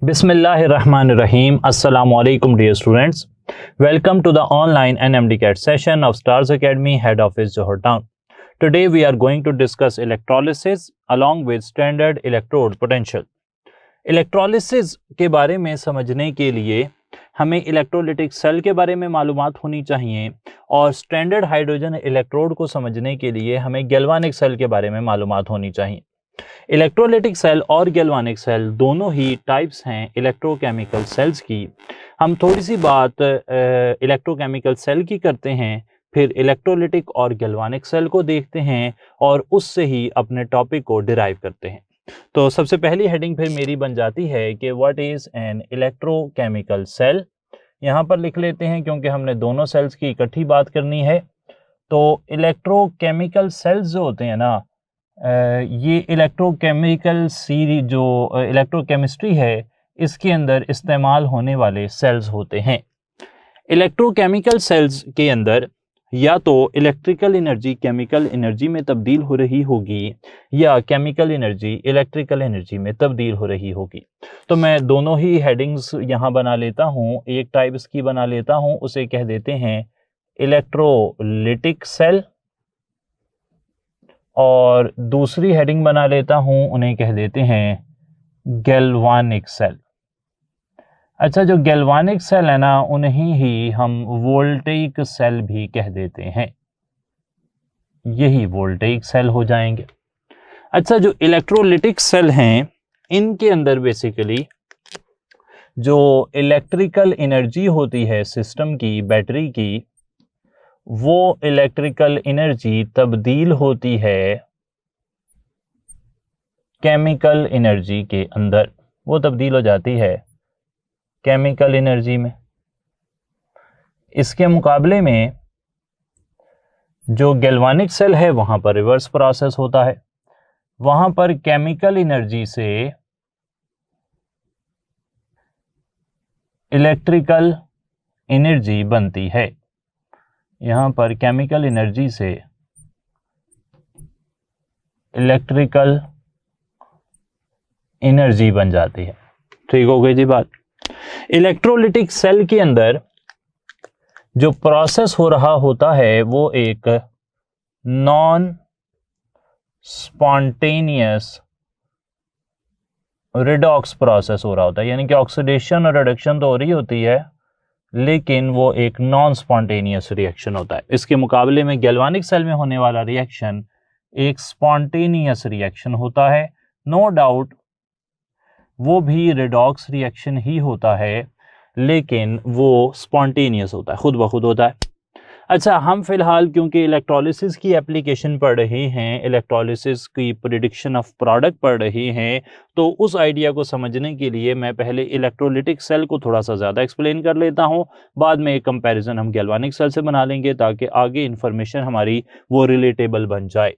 Bismillahirrahmanirrahim. Assalamu alaikum dear students. Welcome to the online NMDCAT session of Stars Academy Head Office Johor Town. Today we are going to discuss electrolysis along with standard electrode potential. Electrolysis के बारे में समझने के लिए हमें electrolytic cell के बारे में मालूमात होनी चाहिए और स्टैंडर्ड हाइड्रोजन इलेक्ट्रोड को समझने के लिए हमें गैल्वानिक सेल के बारे में मालूमात होनी चाहिए। इलेक्ट्रोलिटिक सेल और गैल्वानिक सेल दोनों ही टाइप्स हैं इलेक्ट्रोकेमिकल सेल्स की। हम थोड़ी सी बात इलेक्ट्रोकेमिकल सेल की करते हैं, फिर इलेक्ट्रोलिटिक और गैल्वानिक सेल को देखते हैं और उससे ही अपने टॉपिक को डिराइव करते हैं। तो सबसे पहली हेडिंग फिर मेरी बन जाती है कि what is an electrochemical cell. यहाँ पर लिख लेते हैं क्योंकि हमने दोनों सेल्स की इकट्ठी बात करनी है। तो इलेक्ट्रोकेमिकल सेल्स जो होते हैं ना, ये इलेक्ट्रोकेमिकल सीरीज जो इलेक्ट्रोकेमिस्ट्री है इसके अंदर इस्तेमाल होने वाले सेल्स होते हैं। इलेक्ट्रोकेमिकल सेल्स के अंदर या तो इलेक्ट्रिकल एनर्जी केमिकल एनर्जी में तब्दील हो रही होगी या केमिकल एनर्जी इलेक्ट्रिकल एनर्जी में तब्दील हो रही होगी। तो मैं दोनों ही हेडिंग्स यहाँ बना लेता हूँ। एक टाइप इसकी बना लेता हूँ, उसे कह देते हैं इलेक्ट्रोलिटिक सेल, और दूसरी हेडिंग बना लेता हूँ, उन्हें कह देते हैं गैल्वानिक सेल। अच्छा, जो गैल्वानिक सेल है ना, उन्हें ही हम वोल्टेइक सेल भी कह देते हैं। यही वोल्टेइक सेल हो जाएंगे। अच्छा, जो इलेक्ट्रोलिटिक सेल हैं इनके अंदर बेसिकली जो इलेक्ट्रिकल एनर्जी होती है सिस्टम की, बैटरी की, वो इलेक्ट्रिकल एनर्जी तब्दील होती है केमिकल एनर्जी के अंदर। वो तब्दील हो जाती है केमिकल एनर्जी में। इसके मुकाबले में जो गैल्वानिक सेल है वहां पर रिवर्स प्रोसेस होता है। वहां पर केमिकल एनर्जी से इलेक्ट्रिकल एनर्जी बनती है। यहां पर केमिकल एनर्जी से इलेक्ट्रिकल एनर्जी बन जाती है। ठीक हो गई जी बात। इलेक्ट्रोलिटिक सेल के अंदर जो प्रोसेस हो रहा होता है वो एक नॉन स्पॉन्टेनियस रिडॉक्स प्रोसेस हो रहा होता है, यानी कि ऑक्सीडेशन और रिडक्शन तो हो रही होती है लेकिन वो एक नॉन स्पॉन्टेनियस रिएक्शन होता है। इसके मुकाबले में गैल्वानिक सेल में होने वाला रिएक्शन एक स्पॉन्टेनियस रिएक्शन होता है। नो डाउट वो भी रिडॉक्स रिएक्शन ही होता है लेकिन वो स्पॉन्टेनियस होता है, खुद ब खुद होता है। अच्छा, हम फिलहाल क्योंकि इलेक्ट्रोलिसिस की एप्लीकेशन पढ़ रहे हैं, इलेक्ट्रोलिसिस की प्रिडिक्शन ऑफ प्रोडक्ट पढ़ रहे हैं, तो उस आइडिया को समझने के लिए मैं पहले इलेक्ट्रोलिटिक सेल को थोड़ा सा ज़्यादा एक्सप्लेन कर लेता हूं। बाद में एक कंपैरिजन हम गैल्वानिक सेल से बना लेंगे ताकि आगे इंफॉर्मेशन हमारी वो रिलेटेबल बन जाए।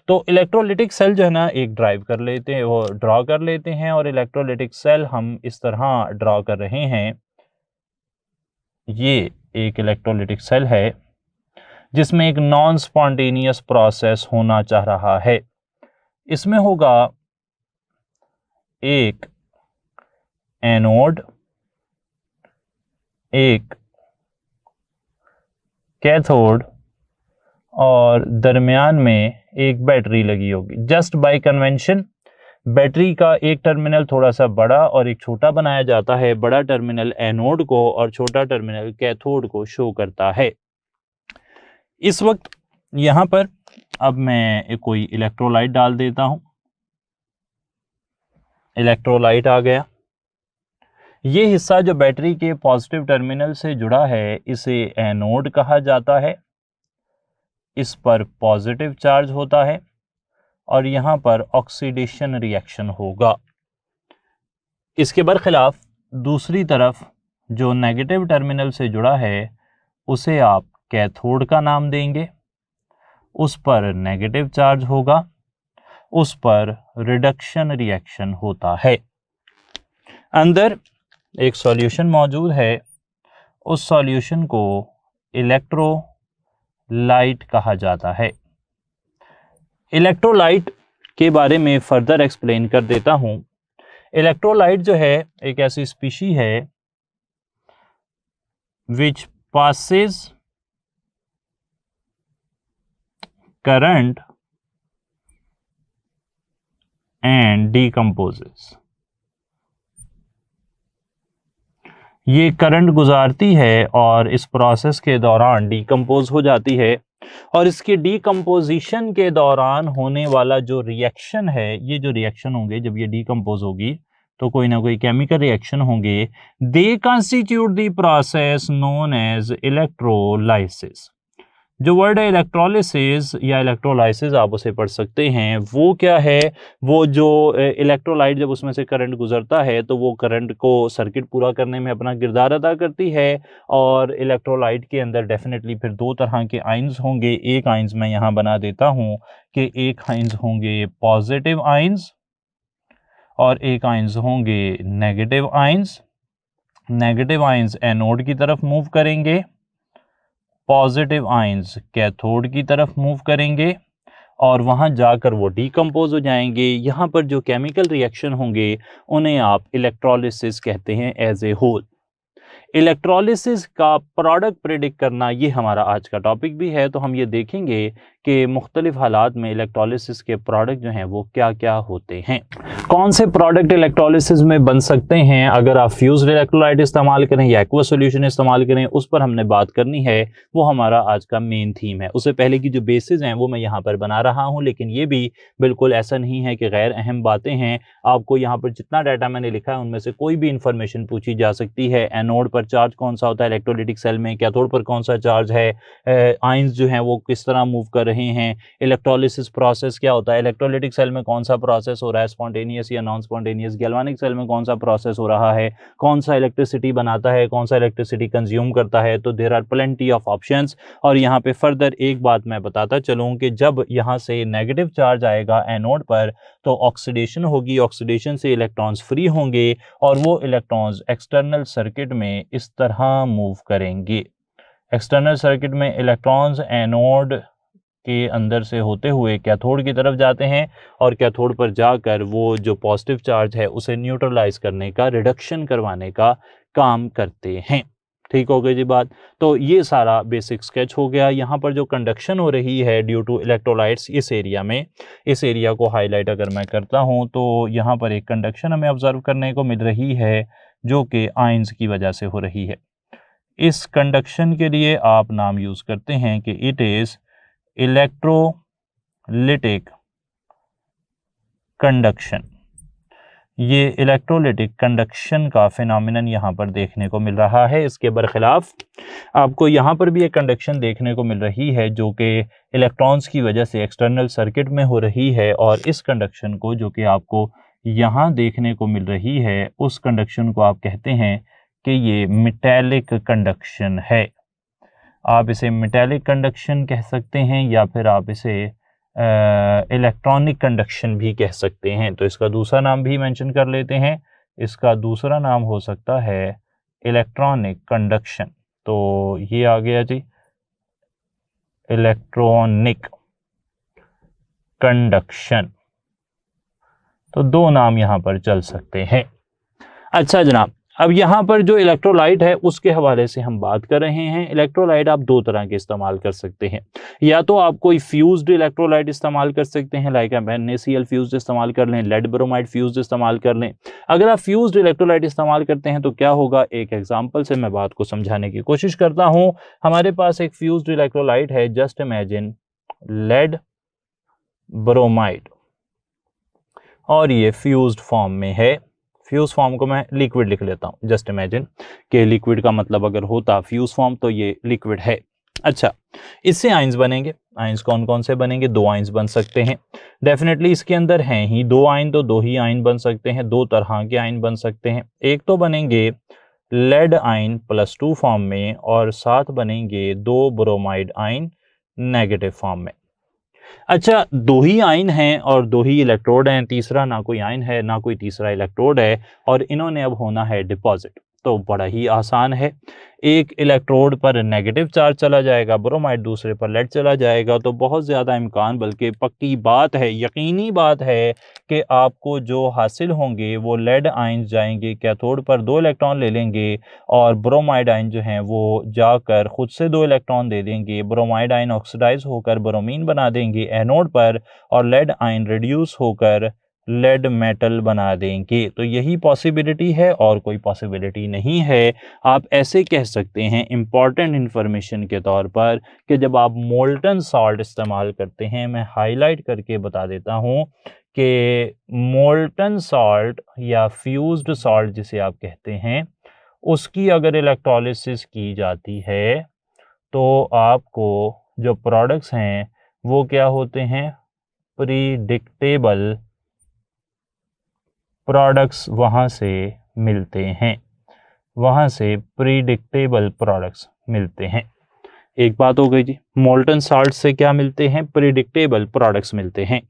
तो इलेक्ट्रोलिटिक सेल जो है ना, एक ड्राइव कर लेते हैं, वो ड्रॉ कर लेते हैं, और इलेक्ट्रोलिटिक सेल हम इस तरह ड्रॉ कर रहे हैं। ये एक इलेक्ट्रोलिटिक सेल है जिसमें एक नॉन स्पॉन्टेनियस प्रोसेस होना चाह रहा है। इसमें होगा एक एनोड, एक कैथोड और दरमियान में एक बैटरी लगी होगी। जस्ट बाय कन्वेंशन बैटरी का एक टर्मिनल थोड़ा सा बड़ा और एक छोटा बनाया जाता है। बड़ा टर्मिनल एनोड को और छोटा टर्मिनल कैथोड को शो करता है। इस वक्त यहाँ पर अब मैं कोई इलेक्ट्रोलाइट डाल देता हूँ। इलेक्ट्रोलाइट आ गया। ये हिस्सा जो बैटरी के पॉजिटिव टर्मिनल से जुड़ा है इसे एनोड कहा जाता है। इस पर पॉजिटिव चार्ज होता है और यहाँ पर ऑक्सीडेशन रिएक्शन होगा। इसके बरखिलाफ दूसरी तरफ जो नेगेटिव टर्मिनल से जुड़ा है उसे आप कैथोड का नाम देंगे। उस पर नेगेटिव चार्ज होगा, उस पर रिडक्शन रिएक्शन होता है। अंदर एक सॉल्यूशन मौजूद है, उस सॉल्यूशन को इलेक्ट्रोलाइट कहा जाता है। इलेक्ट्रोलाइट के बारे में फर्दर एक्सप्लेन कर देता हूं। इलेक्ट्रोलाइट जो है एक ऐसी स्पीशी है विच passes current and decomposes। ये करंट गुजारती है और इस प्रोसेस के दौरान डीकम्पोज हो जाती है, और इसके डीकम्पोजिशन के दौरान होने वाला जो रिएक्शन है, ये जो रिएक्शन होंगे जब ये डीकम्पोज होगी तो कोई ना कोई केमिकल रिएक्शन होंगे, they constitute the process known as electrolysis. जो वर्ड है इलेक्ट्रोलिसिस या इलेक्ट्रोलाइसिस आप उसे पढ़ सकते हैं। वो क्या है, वो जो इलेक्ट्रोलाइट जब उसमें से करंट गुजरता है तो वो करंट को सर्किट पूरा करने में अपना किरदार अदा करती है। और इलेक्ट्रोलाइट के अंदर डेफिनेटली फिर दो तरह के आइंस होंगे। एक आइंस मैं यहाँ बना देता हूँ कि एक आइंस होंगे पॉजिटिव आइंस और एक आइंस होंगे negative ions. Negative ions anode की तरफ मूव करेंगे, पॉजिटिव आइंस कैथोड की तरफ मूव करेंगे और वहां जाकर वो डीकम्पोज हो जाएंगे। यहाँ पर जो केमिकल रिएक्शन होंगे उन्हें आप इलेक्ट्रोलिसिस कहते हैं एज ए होल। इलेक्ट्रोलिसिस का प्रोडक्ट प्रेडिक्ट करना ये हमारा आज का टॉपिक भी है। तो हम ये देखेंगे कि मुख्तलिफ हालात में इलेक्ट्रोलिसिस के प्रोडक्ट जो हैं वो क्या क्या होते हैं। कौन से प्रोडक्ट इलेक्ट्रोलिसिस में बन सकते हैं अगर आप फ्यूज्ड इलेक्ट्रोलाइट इस्तेमाल करें या एक्वा सॉल्यूशन इस्तेमाल करें, उस पर हमने बात करनी है। वो हमारा आज का मेन थीम है। उससे पहले की जो बेसिस हैं वो मैं यहाँ पर बना रहा हूँ, लेकिन ये भी बिल्कुल ऐसा नहीं है कि गैर अहम बातें हैं। आपको यहाँ पर जितना डाटा मैंने लिखा है उनमें से कोई भी इंफॉर्मेशन पूछी जा सकती है। एनोड पर चार्ज कौन सा होता है इलेक्ट्रोलाइटिक सेल में, कैथोड पर कौन सा चार्ज है, आयंस जो हैं वो किस तरह मूव कर रहे हैं, इलेक्ट्रोलिसिस प्रोसेस क्या होता है, इलेक्ट्रोलाइटिक सेल में कौन सा प्रोसेस हो रहा है, स्पॉन्टेनियस या नॉन स्पॉन्टेनियस, गैल्वानिक सेल में कौन सा प्रोसेस हो रहा है, कौन सा इलेक्ट्रिसिटी बनाता है, कौन सा इलेक्ट्रिसिटी कंज्यूम करता है। तो there are plenty of options. और यहाँ पे फर्दर एक बात मैं बताता चलूँ कि जब यहाँ से नेगेटिव चार्ज आएगा एनोड पर तो ऑक्सीडेशन होगी, ऑक्सीडेशन से इलेक्ट्रॉन्स फ्री होंगे और वो इलेक्ट्रॉन्स एक्सटर्नल सर्किट में इस तरह मूव करेंगे। एक्सटर्नल सर्किट में इलेक्ट्रॉन्स एनोड के अंदर से होते हुए कैथोड की तरफ जाते हैं और कैथोड पर जाकर वो जो पॉजिटिव चार्ज है उसे न्यूट्रलाइज करने का, रिडक्शन करवाने का काम करते हैं। ठीक हो गई जी बात। तो ये सारा बेसिक स्केच हो गया। यहाँ पर जो कंडक्शन हो रही है ड्यू टू इलेक्ट्रोलाइट्स इस एरिया में, इस एरिया को हाईलाइट अगर मैं करता हूँ तो यहाँ पर एक कंडक्शन हमें ऑब्जर्व करने को मिल रही है जो कि आयंस की वजह से हो रही है। इस कंडक्शन के लिए आप नाम यूज़ करते हैं कि इट इज़ इलेक्ट्रोलिटिक कंडक्शन। ये इलेक्ट्रोलिटिक कंडक्शन का फिनोमिनन यहाँ पर देखने को मिल रहा है। इसके बरखिलाफ आपको यहाँ पर भी एक कंडक्शन देखने को मिल रही है जो कि इलेक्ट्रॉन्स की वजह से एक्सटर्नल सर्किट में हो रही है, और इस कंडक्शन को जो कि आपको यहाँ देखने को मिल रही है उस कंडक्शन को आप कहते हैं कि ये मेटालिक कंडक्शन है। आप इसे मेटालिक कंडक्शन कह सकते हैं या फिर आप इसे इलेक्ट्रॉनिक कंडक्शन भी कह सकते हैं। तो इसका दूसरा नाम भी मेंशन कर लेते हैं। इसका दूसरा नाम हो सकता है इलेक्ट्रॉनिक कंडक्शन। तो ये आ गया जी इलेक्ट्रॉनिक कंडक्शन। तो दो नाम यहाँ पर चल सकते हैं। अच्छा जनाब, अब यहाँ पर जो इलेक्ट्रोलाइट है उसके हवाले से हम बात कर रहे हैं। इलेक्ट्रोलाइट आप दो तरह के इस्तेमाल कर सकते हैं। या तो आप कोई फ्यूज्ड इलेक्ट्रोलाइट इस्तेमाल कर सकते हैं, लाइक NaCl फ्यूज्ड इस्तेमाल कर लें, लेड ब्रोमाइड फ्यूज्ड इस्तेमाल कर लें। अगर आप फ्यूज्ड इलेक्ट्रोलाइट इस्तेमाल करते हैं तो क्या होगा, एक एग्जाम्पल से मैं बात को समझाने की कोशिश करता हूँ। हमारे पास एक फ्यूज्ड इलेक्ट्रोलाइट है, जस्ट इमेजिन लेड ब्रोमाइड, और ये फ्यूज्ड फॉर्म में है। फ्यूज फॉर्म को मैं लिक्विड लिख लेता हूँ। जस्ट इमेजिन कि लिक्विड का मतलब अगर होता फ्यूज फॉर्म तो ये लिक्विड है। अच्छा, इससे आयंस बनेंगे। आयंस कौन कौन से बनेंगे? दो आयंस बन सकते हैं। डेफिनेटली इसके अंदर हैं ही दो आयन, तो दो ही आयन बन सकते हैं। दो तरह के आयन बन सकते हैं। एक तो बनेंगे लेड आयन +2 फॉर्म में, और साथ बनेंगे दो ब्रोमाइड आयन नेगेटिव फॉर्म में। अच्छा, दो ही आयन हैं और दो ही इलेक्ट्रोड हैं। तीसरा ना कोई आयन है ना कोई तीसरा इलेक्ट्रोड है, और इन्होंने अब होना है डिपॉजिट। तो बड़ा ही आसान है। एक इलेक्ट्रोड पर नेगेटिव चार्ज चला जाएगा ब्रोमाइड, दूसरे पर लेड चला जाएगा, तो बहुत ज़्यादा इम्कान बल्कि पक्की बात है, यकीनी बात है कि आपको जो हासिल होंगे वो लेड आयंस जाएंगे कैथोड पर, 2 इलेक्ट्रॉन ले लेंगे और ब्रोमाइड आयन जो हैं वो जाकर ख़ुद से 2 इलेक्ट्रॉन दे देंगे। ब्रोमाइड आयन ऑक्सीडाइज होकर ब्रोमीन बना देंगे एनोड पर और लेड आयन रिड्यूस होकर लेड मेटल बना देंगे। तो यही पॉसिबिलिटी है और कोई पॉसिबिलिटी नहीं है। आप ऐसे कह सकते हैं इम्पॉर्टेंट इन्फॉर्मेशन के तौर पर कि जब आप मोल्टन सॉल्ट इस्तेमाल करते हैं, मैं हाईलाइट करके बता देता हूँ कि मोल्टन सॉल्ट या फ्यूज्ड सॉल्ट जिसे आप कहते हैं, उसकी अगर इलेक्ट्रोलिसिस की जाती है तो आपको जो प्रोडक्ट्स हैं वो क्या होते हैं, प्रीडिक्टेबल प्रोडक्ट्स वहाँ से मिलते हैं, वहाँ से प्रीडिक्टेबल प्रोडक्ट्स मिलते हैं। एक बात हो गई जी, मोल्टन साल्ट से क्या मिलते हैं, प्रीडिक्टेबल प्रोडक्ट्स मिलते हैं।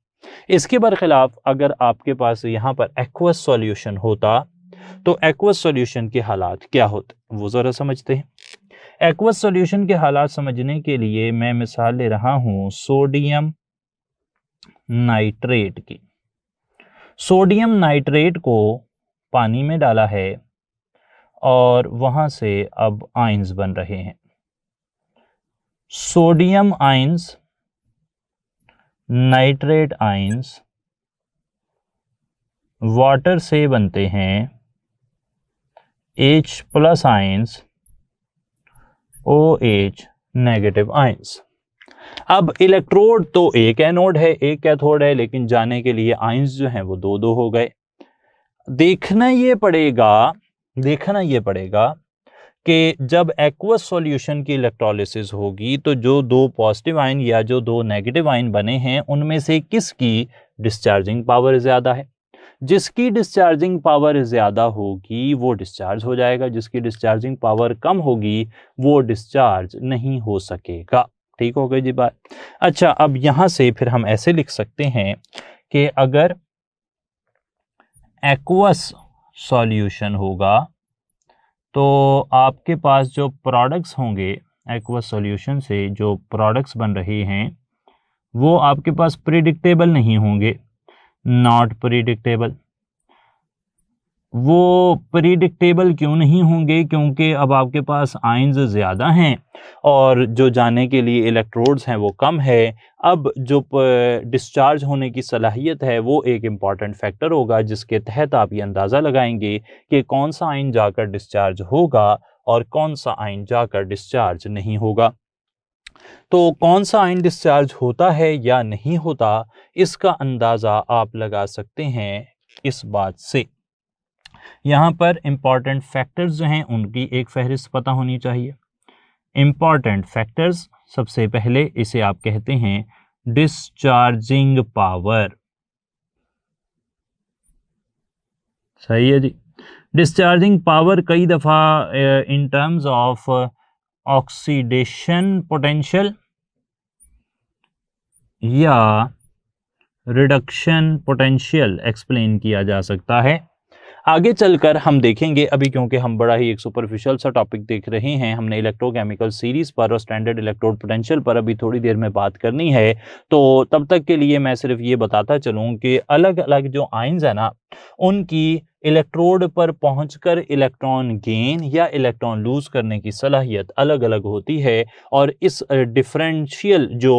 इसके बरखिलाफ अगर आपके पास यहाँ पर एक्वस सॉल्यूशन होता तो एक्वस सॉल्यूशन के हालात क्या होते वो ज़रा समझते हैं। एक्वस सॉल्यूशन के हालात समझने के लिए मैं मिसाल ले रहा हूँ सोडियम नाइट्रेट की। सोडियम नाइट्रेट को पानी में डाला है और वहाँ से अब आयंस बन रहे हैं। Sodium ions, nitrate ions water से बनते हैं, H+ ions, OH negative ions. अब इलेक्ट्रोड तो एक एनोड है एक कैथोड है, लेकिन जाने के लिए आयंस जो हैं वो 2 हो गए। देखना ये पड़ेगा कि जब एक्वस सॉल्यूशन की इलेक्ट्रोलिसिस होगी तो जो 2 पॉजिटिव आयन या जो 2 नेगेटिव आयन बने हैं उनमें से किसकी डिस्चार्जिंग पावर ज़्यादा है। जिसकी डिस्चार्जिंग पावर ज़्यादा होगी वो डिस्चार्ज हो जाएगा, जिसकी डिस्चार्जिंग पावर कम होगी वो डिस्चार्ज नहीं हो सकेगा। ठीक हो गई जी बात। अच्छा, अब यहां से फिर हम ऐसे लिख सकते हैं कि अगर एक्वस सॉल्यूशन होगा तो आपके पास जो प्रोडक्ट्स होंगे, एक्वस सॉल्यूशन से जो प्रोडक्ट्स बन रहे हैं वो आपके पास प्रिडिक्टेबल नहीं होंगे, नॉट प्रिडिक्टेबल। वो प्रिडिक्टेबल क्यों नहीं होंगे, क्योंकि अब आपके पास आयंस ज़्यादा हैं और जो जाने के लिए इलेक्ट्रोड्स हैं वो कम है। अब जो डिस्चार्ज होने की सलाहियत है वो एक इम्पॉर्टेंट फैक्टर होगा जिसके तहत आप ये अंदाज़ा लगाएंगे कि कौन सा आयन जाकर डिस्चार्ज होगा और कौन सा आयन जाकर डिस्चार्ज नहीं होगा। तो कौन सा आयन डिस्चार्ज होता है या नहीं होता, इसका अंदाज़ा आप लगा सकते हैं इस बात से। यहाँ पर इम्पॉर्टेंट फैक्टर्स जो हैं उनकी एक फहरिस्त पता होनी चाहिए। इम्पॉर्टेंट फैक्टर्स, सबसे पहले इसे आप कहते हैं डिस्चार्जिंग पावर। सही है जी। डिस्चार्जिंग पावर कई दफ़ा in terms of oxidation potential या रिडक्शन पोटेंशियल एक्सप्लेन किया जा सकता है। आगे चलकर हम देखेंगे, अभी क्योंकि हम बड़ा ही एक सुपरफिशियल सा टॉपिक देख रहे हैं, हमने इलेक्ट्रोकेमिकल सीरीज़ पर और स्टैंडर्ड इलेक्ट्रोड पोटेंशियल पर अभी थोड़ी देर में बात करनी है। तो तब तक के लिए मैं सिर्फ ये बताता चलूँ कि अलग अलग जो आयंस है ना, उनकी इलेक्ट्रोड पर पहुंचकर इलेक्ट्रॉन गेन या इलेक्ट्रॉन लूज करने की सलाहियत अलग अलग होती है और इस डिफरेंशियल जो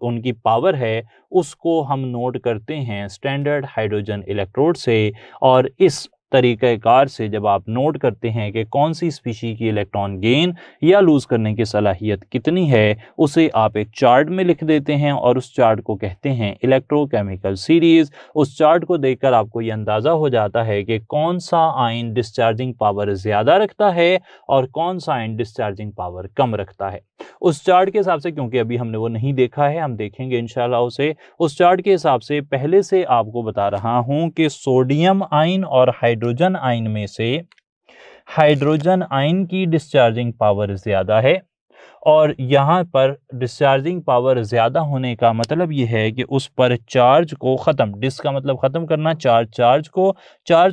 उनकी पावर है उसको हम नोट करते हैं स्टैंडर्ड हाइड्रोजन इलेक्ट्रोड से। और इस तरीक़ाकार से जब आप नोट करते हैं कि कौन सी स्पीशी की इलेक्ट्रॉन गेन या लूज़ करने की सलाहियत कितनी है, उसे आप एक चार्ट में लिख देते हैं और उस चार्ट को कहते हैं इलेक्ट्रोकेमिकल सीरीज़। उस चार्ट को देखकर आपको ये अंदाज़ा हो जाता है कि कौन सा आयन डिस्चार्जिंग पावर ज़्यादा रखता है और कौन सा आयन डिस्चार्जिंग पावर कम रखता है। उस चार्ट के हिसाब से, क्योंकि अभी हमने वो नहीं देखा है, हम देखेंगे इंशाल्लाह उसे, उस चार्ट के हिसाब से पहले से आपको बता रहा हूं कि सोडियम आयन और हाइड्रोजन आयन में से हाइड्रोजन आयन की डिस्चार्जिंग पावर ज़्यादा है और यहाँ पर डिस्चार्जिंग पावर ज़्यादा होने का मतलब ये है कि उस पर चार्ज को ख़त्म, डिस का मतलब ख़त्म करना, चार्ज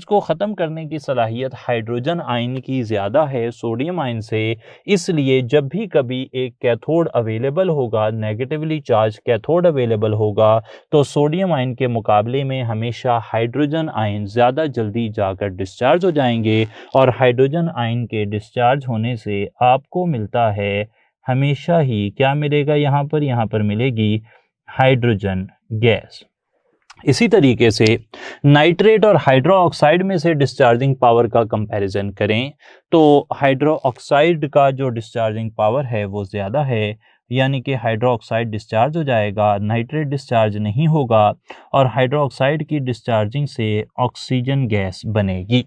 को ख़त्म करने की सलाहियत हाइड्रोजन आयन की ज़्यादा है सोडियम आयन से। इसलिए जब भी कभी एक कैथोड अवेलेबल होगा, नेगेटिवली चार्ज कैथोड अवेलेबल होगा, तो सोडियम आयन के मुकाबले में हमेशा हाइड्रोजन आयन ज़्यादा जल्दी जाकर डिस्चार्ज हो जाएंगे और हाइड्रोजन आयन के डिस्चार्ज होने से आपको मिलता है हमेशा ही क्या मिलेगा, यहाँ पर मिलेगी हाइड्रोजन गैस। इसी तरीके से नाइट्रेट और हाइड्रो ऑक्साइड में से डिस्चार्जिंग पावर का कंपैरिजन करें तो हाइड्रो ऑक्साइड का जो डिस्चार्जिंग पावर है वो ज़्यादा है, यानी कि हाइड्रो ऑक्साइड डिस्चार्ज हो जाएगा, नाइट्रेट डिस्चार्ज नहीं होगा और हाइड्रो ऑक्साइड की डिस्चार्जिंग से ऑक्सीजन गैस बनेगी।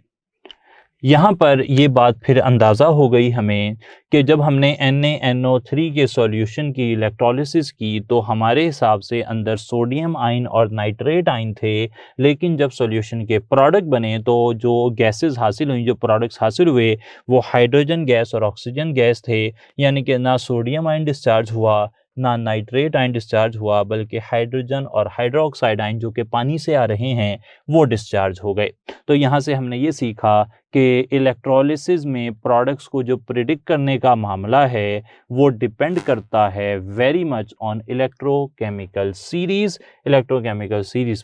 यहाँ पर ये बात फिर अंदाज़ा हो गई हमें कि जब हमने NaNO3 के सॉल्यूशन की इलेक्ट्रोलिसिस की तो हमारे हिसाब से अंदर सोडियम आयन और नाइट्रेट आयन थे, लेकिन जब सॉल्यूशन के प्रोडक्ट बने तो जो गैसेस हासिल हुई, जो प्रोडक्ट्स हासिल हुए वो हाइड्रोजन गैस और ऑक्सीजन गैस थे, यानी कि ना सोडियम आयन डिस्चार्ज हुआ ना नाइट्रेट आयन डिस्चार्ज हुआ, बल्कि हाइड्रोजन और हाइड्रोक्साइड आयन जो कि पानी से आ रहे हैं वो डिस्चार्ज हो गए। तो यहाँ से हमने ये सीखा कि इलेक्ट्रोलिसिस में प्रोडक्ट्स को जो प्रिडिक्ट करने का मामला है वो डिपेंड करता है very much on electrochemical series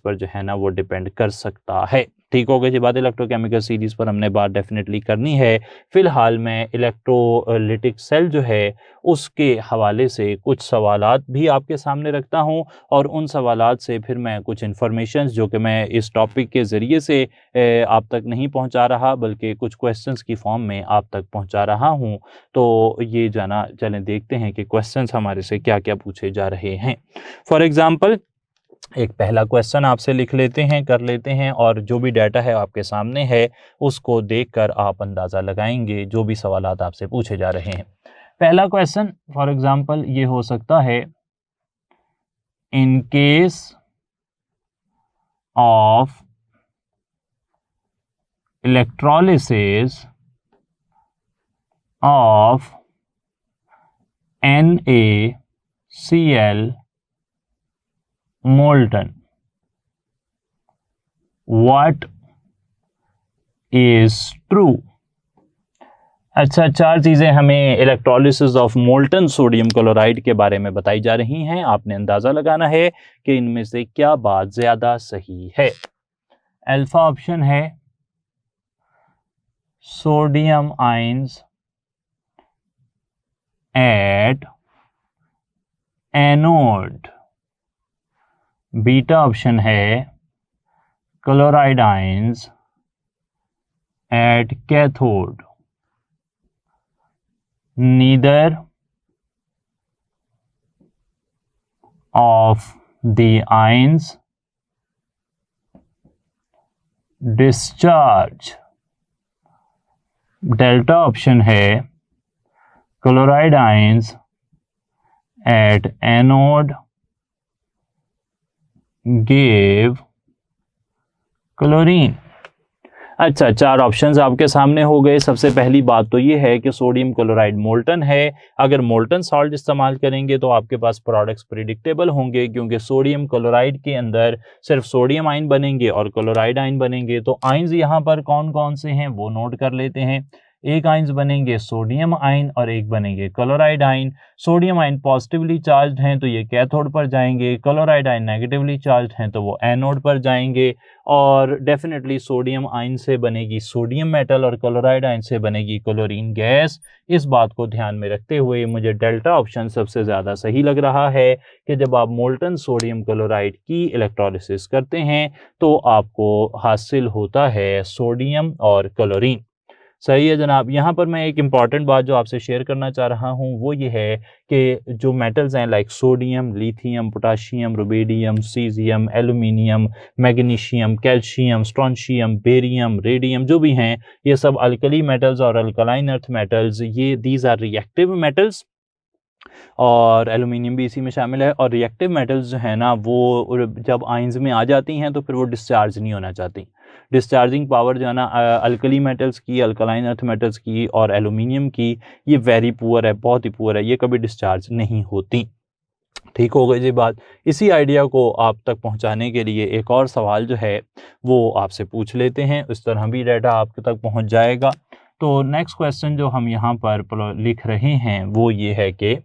पर जो है ना वो डिपेंड कर सकता है। ठीक हो गई जी बात, इलेक्ट्रोकेमिकल सीरीज़ पर हमने बात डेफिनेटली करनी है। फ़िलहाल मैं इलेक्ट्रोलिटिक सेल जो है उसके हवाले से कुछ सवालात भी आपके सामने रखता हूं और उन सवालात से फिर मैं कुछ इन्फॉर्मेशन जो कि मैं इस टॉपिक के ज़रिए से आप तक नहीं पहुंचा रहा बल्कि कुछ क्वेश्चंस की फॉर्म में आप तक पहुंचा रहा हूं। तो ये जाना चलें देखते हैं कि क्वेश्चंस हमारे से क्या क्या पूछे जा रहे हैं। फॉर एग्ज़ाम्पल एक पहला क्वेश्चन आपसे लिख लेते हैं, कर लेते हैं और जो भी डाटा है आपके सामने है उसको देखकर आप अंदाज़ा लगाएंगे जो भी सवालात आपसे पूछे जा रहे हैं। पहला क्वेश्चन फॉर एग्जांपल ये हो सकता है, in case of electrolysis of NaCl molten, what is true? अच्छा, चार चीज़ें हमें electrolysis of molten sodium chloride के बारे में बताई जा रही हैं। आपने अंदाज़ा लगाना है कि इनमें से क्या बात ज़्यादा सही है। अल्फा ऑप्शन है sodium ions at anode, beta option है chloride ions at cathode, neither of the ions discharge, delta option है chloride ions at anode give chlorine. अच्छा, चार ऑप्शंस आपके सामने हो गए। सबसे पहली बात तो ये है कि सोडियम क्लोराइड मोल्टन है। अगर मोल्टन सॉल्ट इस्तेमाल करेंगे तो आपके पास प्रोडक्ट्स प्रिडिक्टेबल होंगे, क्योंकि सोडियम क्लोराइड के अंदर सिर्फ सोडियम आयन बनेंगे और क्लोराइड आयन बनेंगे। तो आयन्स यहाँ पर कौन कौन से हैं वो नोट कर लेते हैं। एक आयन्स बनेंगे सोडियम आयन और एक बनेंगे chloride ion. Sodium ion positively charged हैं तो ये कैथोड पर जाएंगे, क्लोराइड आयन नेगेटिवली चार्ज्ड हैं तो वो एनोड पर जाएंगे। और डेफिनेटली सोडियम आयन से बनेगी सोडियम मेटल और क्लोराइड आयन से बनेगी क्लोरीन गैस। इस बात को ध्यान में रखते हुए मुझे डेल्टा ऑप्शन सबसे ज़्यादा सही लग रहा है कि जब आप मोल्टन सोडियम क्लोराइड की इलेक्ट्रोलिसिस करते हैं तो आपको हासिल होता है सोडियम और क्लोरीन। सही है जनाब। यहाँ पर मैं एक इम्पॉर्टेंट बात जो आपसे शेयर करना चाह रहा हूँ वो ये है कि जो मेटल्स हैं like sodium, lithium, potassium, rubidium, caesium, aluminium, magnesium, calcium, strontium, barium, radium, जो भी हैं ये सब अल्कली मेटल्स और अल्कलाइन अर्थ मेटल्स, ये दीज आर रिएक्टिव मेटल्स और एलुमिनियम भी इसी में शामिल है। और रिएक्टिव मेटल्स जो है ना वो जब आयंस में आ जाती हैं तो फिर वो डिस्चार्ज नहीं होना चाहती। डिस्चार्जिंग पावर जो है ना अल्कली मेटल्स की, अल्कलाइन अर्थ मेटल्स की और एलुमिनियम की ये वेरी पुअर है, बहुत ही पुअर है, ये कभी डिस्चार्ज नहीं होती। ठीक हो गई जी बात। इसी आइडिया को आप तक पहुंचाने के लिए एक और सवाल जो है वो आपसे पूछ लेते हैं, इस तरह भी डाटा आपके तक पहुंच जाएगा। तो नेक्स्ट क्वेश्चन जो हम यहाँ पर लिख रहे हैं वो ये है कि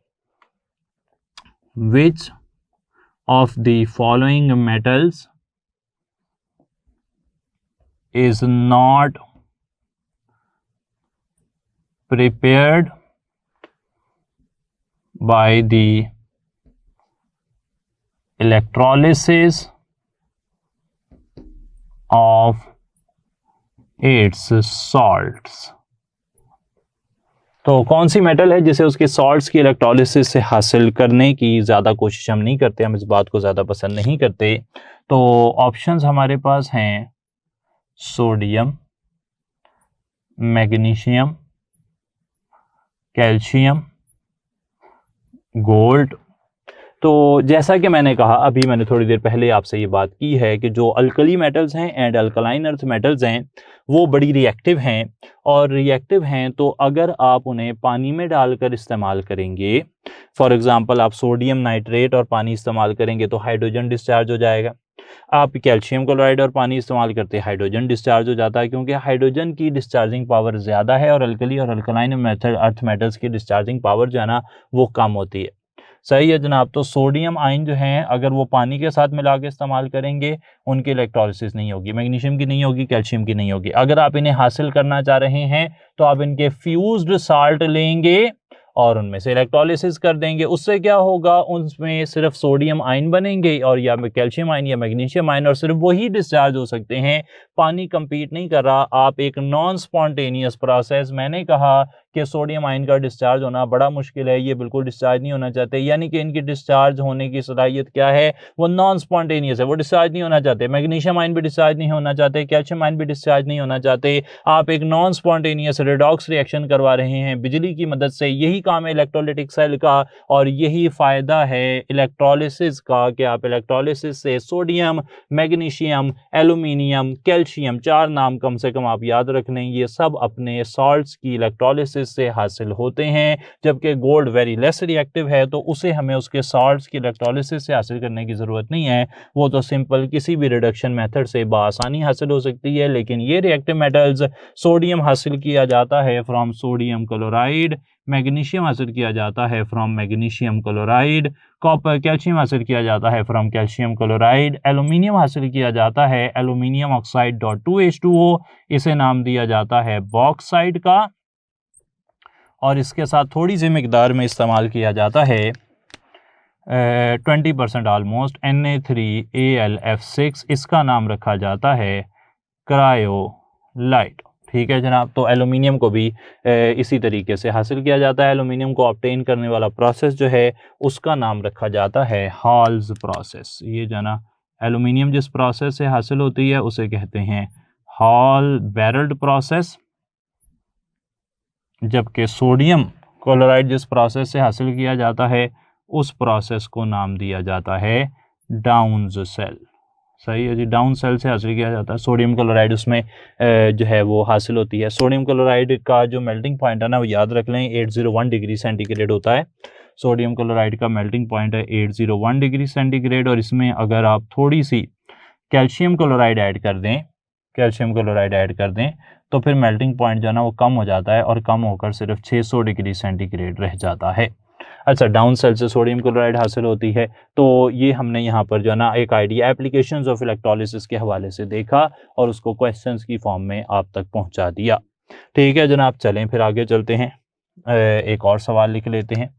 which of the following metals is not prepared by the electrolysis of its salts। तो कौन सी मेटल है जिसे उसके सॉल्ट्स की इलेक्ट्रोलिसिस से हासिल करने की ज़्यादा कोशिश हम नहीं करते, हम इस बात को ज़्यादा पसंद नहीं करते। तो ऑप्शंस हमारे पास हैं सोडियम, मैग्नीशियम, कैल्शियम, गोल्ड। तो जैसा कि मैंने कहा, अभी मैंने थोड़ी देर पहले आपसे ये बात की है कि जो अल्कली मेटल्स हैं एंड अल्कलाइन अर्थ मेटल्स हैं वो बड़ी रिएक्टिव हैं, और रिएक्टिव हैं तो अगर आप उन्हें पानी में डालकर इस्तेमाल करेंगे, फॉर एग्जांपल आप सोडियम नाइट्रेट और पानी इस्तेमाल करेंगे तो हाइड्रोजन डिस्चार्ज हो जाएगा। आप कैल्शियम क्लोराइड और पानी इस्तेमाल करते हैं, हाइड्रोजन डिस्चार्ज हो जाता है, क्योंकि हाइड्रोजन की डिस्चार्जिंग पावर ज़्यादा है और अल्कली और अल्कलाइन मेथड अर्थ मेटल्स की डिस्चार्जिंग पावर जो है ना वो कम होती है। सही है जनाब। तो सोडियम आयन जो हैं अगर वो पानी के साथ मिला के इस्तेमाल करेंगे उनकी इलेक्ट्रोलिसिस नहीं होगी, मैग्नीशियम की नहीं होगी, कैल्शियम की नहीं होगी। अगर आप इन्हें हासिल करना चाह रहे हैं तो आप इनके फ्यूज्ड साल्ट लेंगे और उनमें से इलेक्ट्रोलिसिस कर देंगे। उससे क्या होगा, उनमें सिर्फ सोडियम आयन बनेंगे और या कैल्शियम आयन या मैग्नीशियम आयन, और सिर्फ वही डिस्चार्ज हो सकते हैं। पानी कंपीट नहीं कर रहा। आप एक नॉन स्पॉन्टेनियस प्रोसेस, मैंने कहा कि सोडियम आयन का डिस्चार्ज होना बड़ा मुश्किल है, ये बिल्कुल डिस्चार्ज नहीं होना चाहते, यानी कि इनकी डिस्चार्ज होने की सलाहियत क्या है, वो नॉन स्पॉन्टेनियस है, वो डिस्चार्ज नहीं होना चाहते। मैग्नीशियम आयन भी डिस्चार्ज नहीं होना चाहते, कैल्शियम आयन भी डिस्चार्ज नहीं होना चाहते। आप एक नॉन स्पॉन्टेनियस रिडॉक्स रिएक्शन करवा रहे हैं बिजली की मदद से। यही काम है इलेक्ट्रोलिटिक सेल का और यही फ़ायदा है इलेक्ट्रोलिसिस का कि आप इलेक्ट्रोलिसिस से सोडियम, मैग्नीशियम, एल्यूमिनियम, कैल्शियम, 4 नाम कम से कम आप याद रख लें, ये सब अपने सॉल्ट्स की इलेक्ट्रोलिसिस से हासिल होते हैं। जबकि गोल्ड वेरी लेस रिएक्टिव है तो उसे हमें उसके सॉल्ट्स की इलेक्ट्रोलिसिस से हासिल करने की ज़रूरत नहीं है, वो तो सिंपल किसी भी रिडक्शन मेथड से बआसानी हासिल हो सकती है। लेकिन ये रिएक्टिव मेटल्स, सोडियम हासिल किया जाता है फ्रॉम सोडियम क्लोराइड, मैग्नीशियम हासिल किया जाता है from magnesium chloride, copper calcium हासिल किया जाता है फ्रॉम कैल्शियम क्लोराइड, एल्यूमिनियम हासिल किया जाता है एल्यूमिनियम ऑक्साइड .2H2O, इसे नाम दिया जाता है बॉक्साइड का, और इसके साथ थोड़ी सी मिकदार में इस्तेमाल किया जाता है 20% ऑलमोस्ट Na3AlF6, इसका नाम रखा जाता है क्रायोलाइट। ठीक है जनाब। तो एल्यूमिनियम को भी इसी तरीके से हासिल किया जाता है। एल्यूमिनियम को ऑब्टेन करने वाला प्रोसेस जो है उसका नाम रखा जाता है हॉल्स प्रोसेस। ये जना एल्यूमिनियम जिस प्रोसेस से हासिल होती है उसे कहते हैं हॉल बैरल्ड प्रोसेस, जबकि सोडियम क्लोराइड जिस प्रोसेस से हासिल किया जाता है उस प्रोसेस को नाम दिया जाता है डाउन्स सेल। सही है जी, डाउन सेल से हासिल किया जाता है सोडियम क्लोराइड, उसमें जो है वो हासिल होती है। सोडियम क्लोराइड का जो मेल्टिंग पॉइंट है ना वो याद रख लें 801 डिग्री सेंटीग्रेड होता है। सोडियम क्लोराइड का मेल्टिंग पॉइंट है 801 डिग्री सेंटीग्रेड, और इसमें अगर आप थोड़ी सी कैल्शियम क्लोराइड ऐड कर दें तो फिर मेल्टिंग पॉइंट जो है ना वो कम हो जाता है और कम होकर सिर्फ 600 डिग्री सेंटीग्रेड रह जाता है। अच्छा, डाउन सेल से सोडियम क्लोराइड हासिल होती है। तो ये हमने यहाँ पर जो है ना एक आइडिया एप्लीकेशंस ऑफ इलेक्ट्रोलिसिस के हवाले से देखा और उसको क्वेश्चंस की फॉर्म में आप तक पहुँचा दिया। ठीक है जनाब, चलें फिर आगे चलते हैं, एक और सवाल लिख लेते हैं।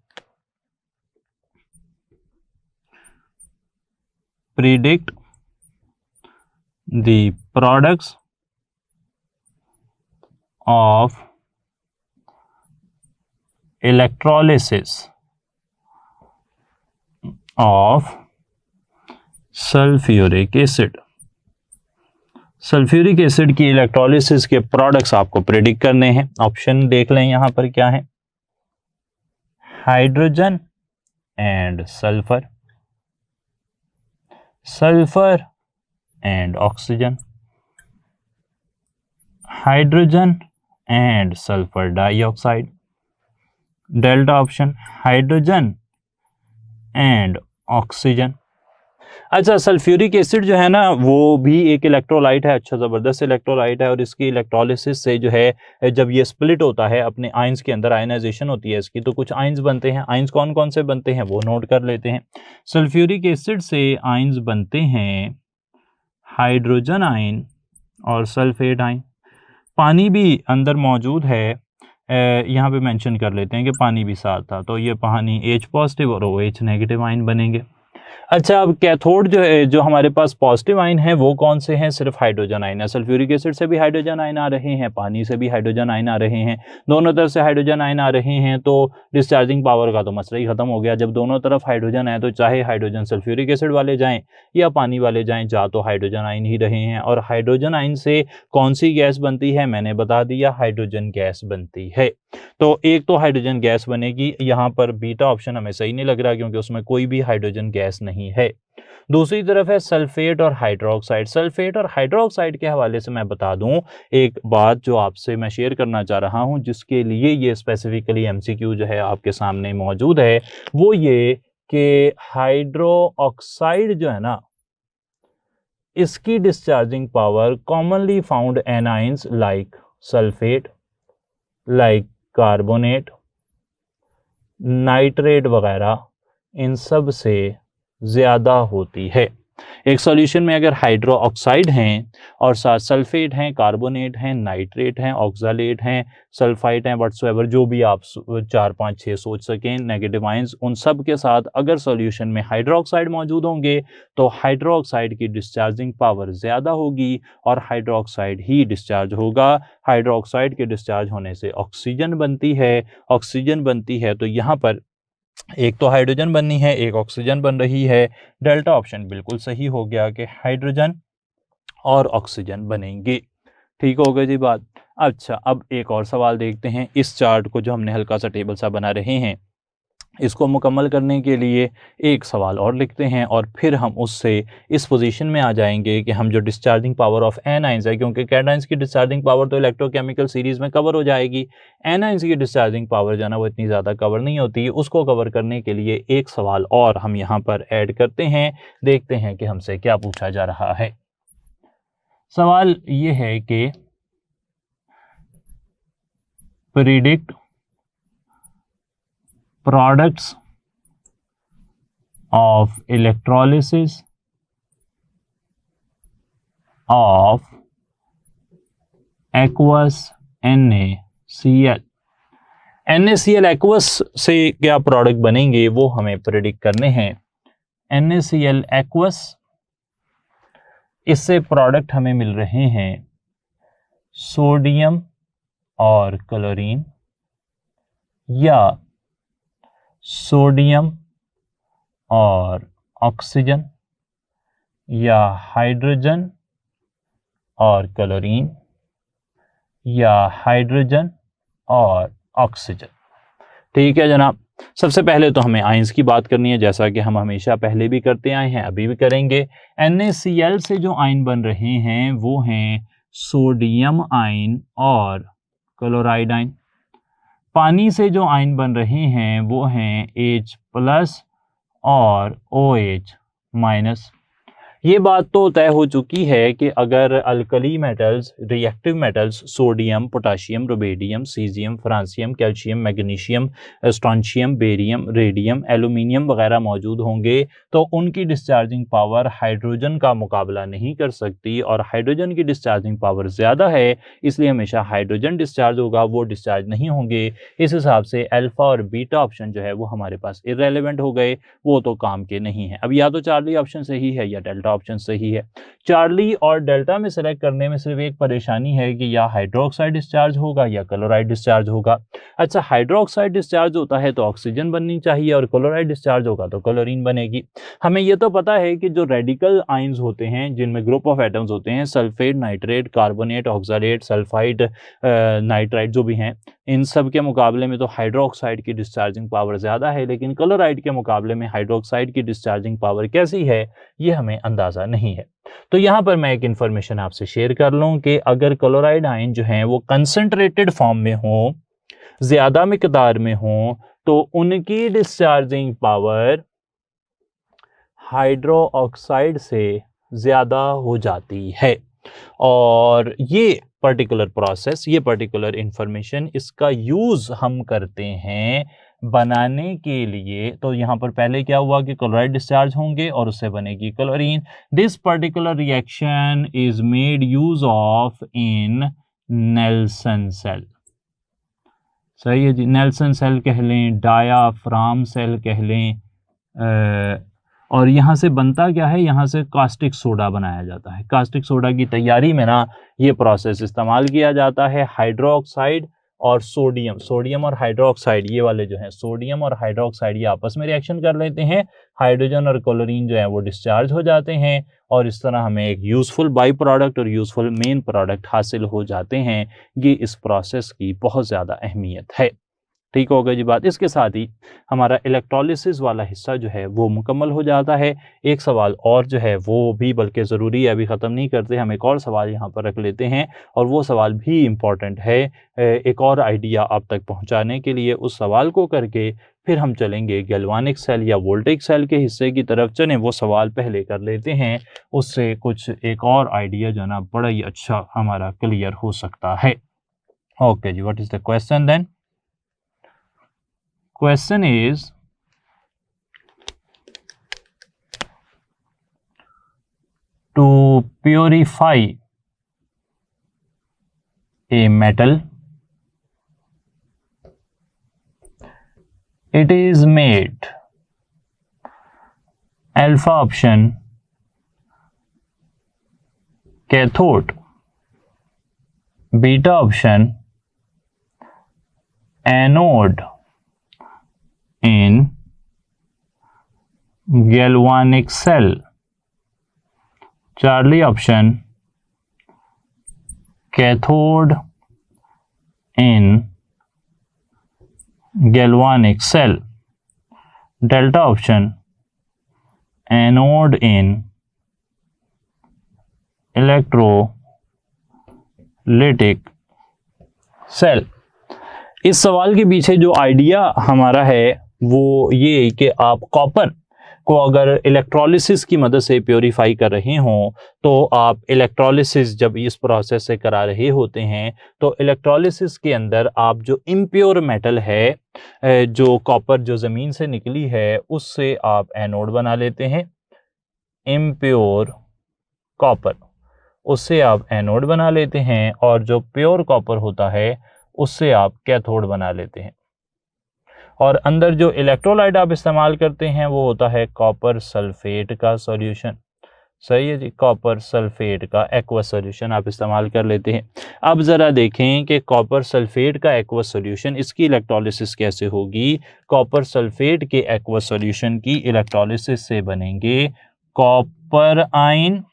Predict the products of electrolysis of sulphuric acid. Sulphuric acid की इलेक्ट्रोलिसिस के प्रोडक्ट्स आपको प्रेडिक्ट करने हैं। ऑप्शन देख लें यहाँ पर क्या है, hydrogen, and sulfur, sulfur and oxygen, hydrogen and sulfur dioxide, delta option hydrogen and oxygen। अच्छा, सल्फ्यूरिक एसिड जो है ना वो भी एक इलेक्ट्रोलाइट है, अच्छा ज़बरदस्त इलेक्ट्रोलाइट है, और इसकी इलेक्ट्रोलिसिस से जो है जब ये स्प्लिट होता है अपने आयंस के अंदर, आयनाइजेशन होती है इसकी, तो कुछ आयंस बनते हैं। आयंस कौन कौन से बनते हैं वो नोट कर लेते हैं। सल्फ्यूरिक एसिड से आयंस बनते हैं हाइड्रोजन आयन और सल्फेट आयन। पानी भी अंदर मौजूद है, यहाँ पे मेंशन कर लेते हैं कि पानी भी साथ था, तो ये पानी H पॉजिटिव और OH नेगेटिव आयन बनेंगे। अच्छा, अब कैथोड जो है, जो हमारे पास पॉजिटिव आयन है वो कौन से हैं? सिर्फ हाइड्रोजन आयन है। सल्फ्यूरिक एसिड से भी हाइड्रोजन आयन आ रहे हैं, पानी से भी हाइड्रोजन आयन आ रहे हैं, दोनों तरफ से हाइड्रोजन आयन आ रहे हैं, तो डिस्चार्जिंग पावर का तो मसला ही खत्म हो गया। जब दोनों तरफ हाइड्रोजन है तो चाहे हाइड्रोजन सल्फ्यूरिक एसिड वाले जाएं या पानी वाले जाएं, जा तो हाइड्रोजन आयन ही रहे हैं। और हाइड्रोजन आयन से कौन सी गैस बनती है? मैंने बता दिया, हाइड्रोजन गैस बनती है। तो एक तो हाइड्रोजन गैस बनेगी, यहाँ पर बीटा ऑप्शन हमें सही नहीं लग रहा क्योंकि उसमें कोई भी हाइड्रोजन गैस नहीं है। दूसरी तरफ है सल्फेट और हाइड्रोक्साइड। सल्फेट और हाइड्रोक्साइड के हवाले से मैं बता दूं एक बात जो आपसे मैं शेयर करना चाह रहा हूं, जिसके लिए ये स्पेसिफिकली एमसीक्यू जो है आपके सामने मौजूद है, वो ये कि हाइड्रोक्साइड जो है ना, इसकी discharging power commonly found anions like sulphate, like carbonate, nitrate वगैरह, इन सब से ज़्यादा होती है। एक सॉल्यूशन में अगर हाइड्रो ऑक्साइड हैं और साथ सल्फेट हैं, कार्बोनेट हैं, नाइट्रेट हैं, ऑक्सालेट हैं, सल्फाइट हैं, व्हाट्सएवर जो भी आप 4 5 6 सोच सकें नेगेटिव आयंस, उन सब के साथ अगर सॉल्यूशन में हाइड्रोक्साइड मौजूद होंगे तो हाइड्रोक्साइड की डिस्चार्जिंग पावर ज़्यादा होगी और हाइड्रोक्साइड ही डिस्चार्ज होगा। हाइड्रोक्साइड के डिस्चार्ज होने से ऑक्सीजन बनती है, ऑक्सीजन बनती है तो यहाँ पर एक तो हाइड्रोजन बननी है, एक ऑक्सीजन बन रही है। डेल्टा ऑप्शन बिल्कुल सही हो गया कि हाइड्रोजन और ऑक्सीजन बनेंगे। ठीक हो गई जी बात। अच्छा, अब एक और सवाल देखते हैं। इस चार्ट को जो हमने हल्का सा टेबल सा बना रहे हैं, इसको मुकम्मल करने के लिए एक सवाल और लिखते हैं और फिर हम उससे इस पोजीशन में आ जाएंगे कि हम जो डिस्चार्जिंग पावर ऑफ एनाइंस है, क्योंकि कैटाइंस की डिस्चार्जिंग पावर तो इलेक्ट्रोकेमिकल सीरीज़ में कवर हो जाएगी, एनाइंस की डिस्चार्जिंग पावर जो है ना वो इतनी ज़्यादा कवर नहीं होती। उसको कवर करने के लिए एक सवाल और हम यहाँ पर ऐड करते हैं, देखते हैं कि हमसे क्या पूछा जा रहा है। सवाल ये है कि predict products of electrolysis of aqueous NaCl। NaCl aqueous से क्या प्रोडक्ट बनेंगे वो हमें प्रेडिक्ट करने हैं। NaCl aqueous, इससे प्रोडक्ट हमें मिल रहे हैं सोडियम और क्लोरीन, या सोडियम और ऑक्सीजन, या हाइड्रोजन और क्लोरीन, या हाइड्रोजन और ऑक्सीजन। ठीक है जनाब, सबसे पहले तो हमें आयंस की बात करनी है, जैसा कि हम हमेशा पहले भी करते आए हैं, अभी भी करेंगे। NaCl से जो आयन बन रहे हैं वो हैं सोडियम आयन और क्लोराइड आयन। पानी से जो आयन बन रहे हैं वो हैं H+ और OH-। ये बात तो तय हो चुकी है कि अगर alkali metals, reactive metals, sodium, potassium, rubidium, caesium, francium, calcium, magnesium, strontium, barium, radium, aluminium वगैरह मौजूद होंगे तो उनकी डिस्चार्जिंग पावर हाइड्रोजन का मुकाबला नहीं कर सकती, और हाइड्रोजन की डिस्चार्जिंग पावर ज़्यादा है इसलिए हमेशा हाइड्रोजन डिस्चार्ज होगा, वो डिस्चार्ज नहीं होंगे। इस हिसाब से अल्फा और बीटा ऑप्शन जो है वो हमारे पास इररेलेवेंट हो गए, वो तो काम के नहीं है। अब या तो चार्ली ऑप्शन सही है या डेल्टा ऑप्शन सही है। चार्ली और डेल्टा में सेलेक्ट करने में सिर्फ एक परेशानी है कि या हाइड्रोक्साइड डिस्चार्ज होगा या क्लोराइड डिस्चार्ज होगा। अच्छा, हाइड्रोक्साइड डिस्चार्ज होता है तो ऑक्सीजन बननी चाहिए और क्लोराइड डिस्चार्ज होगा तो क्लोरीन बनेगी। हमें ये तो पता है कि जो रेडिकल आयंस होते हैं जिनमें ग्रुप ऑफ एटम्स होते हैं, sulphate, nitrate, carbonate, oxalate, sulphide, nitrite जो भी हैं, इन सब के मुकाबले में तो हाइड्रोक्साइड की डिस्चार्जिंग पावर ज़्यादा है, लेकिन क्लोराइड के मुकाबले में हाइड्रोक्साइड की डिस्चार्जिंग पावर कैसी है ये हमें अंदाज़ा नहीं है। तो यहाँ पर मैं एक इन्फॉर्मेशन आपसे शेयर कर लूँ कि अगर क्लोराइड आयन जो हैं वो कंसनट्रेटेड फॉर्म में हों, ज़्यादा मिकदार में हों, तो उनकी डिस्चार्जिंग पावर हाइड्रो ऑक्साइड से ज़्यादा हो जाती है। और ये पर्टिकुलर प्रोसेस, ये पर्टिकुलर इंफॉर्मेशन, इसका यूज़ हम करते हैं बनाने के लिए। तो यहाँ पर पहले क्या हुआ कि क्लोराइड डिस्चार्ज होंगे और उससे बनेगी chlorine. This particular reaction is made use of in Nelson cell. सही है जी, नेल्सन सेल कह लें, डायाफ्राम सेल कह लें। और यहाँ से बनता क्या है, यहाँ से कास्टिक सोडा बनाया जाता है। कास्टिक सोडा की तैयारी में ना ये प्रोसेस इस्तेमाल किया जाता है। हाइड्रोक्साइड और सोडियम, सोडियम और हाइड्रोक्साइड, ये वाले जो हैं सोडियम और हाइड्रोक्साइड, ये आपस में रिएक्शन कर लेते हैं, हाइड्रोजन और क्लोरीन जो है वो डिस्चार्ज हो जाते हैं और इस तरह हमें एक यूज़फुल बाई प्रोडक्ट और यूज़फुल मेन प्रोडक्ट हासिल हो जाते हैं। ये इस प्रोसेस की बहुत ज़्यादा अहमियत है। ठीक हो गई जी बात। इसके साथ ही हमारा इलेक्ट्रोलिसिस वाला हिस्सा जो है वो मुकम्मल हो जाता है। एक सवाल और जो है वो भी बल्कि ज़रूरी है, अभी ख़त्म नहीं करते, हम एक और सवाल यहाँ पर रख लेते हैं और वो सवाल भी इम्पॉर्टेंट है एक और आइडिया आप तक पहुँचाने के लिए। उस सवाल को करके फिर हम चलेंगे गैल्वानिक सेल या वोल्टेइक सेल के हिस्से की तरफ। चलें वो सवाल पहले कर लेते हैं, उससे कुछ एक और आइडिया जो ना बड़ा ही अच्छा हमारा क्लियर हो सकता है। ओके जी, what is the question then? Question is, to purify a metal, it is made alpha option cathode, beta option anode in galvanic cell, Charlie option cathode in galvanic cell, Delta option anode in electrolytic cell। इस सवाल के पीछे जो idea हमारा है वो ये कि आप कॉपर को अगर इलेक्ट्रोलिसिस की मदद से प्योरीफाई कर रहे हों तो आप इलेक्ट्रोलिसिस जब इस प्रोसेस से करा रहे होते हैं तो इलेक्ट्रोलिसिस के अंदर आप जो इम्प्योर मेटल है, जो कॉपर जो ज़मीन से निकली है, उससे आप एनोड बना लेते हैं। इम्प्योर कॉपर, उससे आप एनोड बना लेते हैं और जो प्योर कॉपर होता है उससे आप कैथोड बना लेते हैं। और अंदर जो इलेक्ट्रोलाइट आप इस्तेमाल करते हैं वो होता है कॉपर सल्फेट का सॉल्यूशन। सही है जी, कॉपर सल्फेट का एक्वस सॉल्यूशन आप इस्तेमाल कर लेते हैं। अब ज़रा देखें कि कॉपर सल्फेट का एक्वस सॉल्यूशन, इसकी इलेक्ट्रोलिसिस कैसे होगी। कॉपर सल्फेट के एक्वस सॉल्यूशन की इलेक्ट्रोलिसिस से बनेंगे कॉपर आयन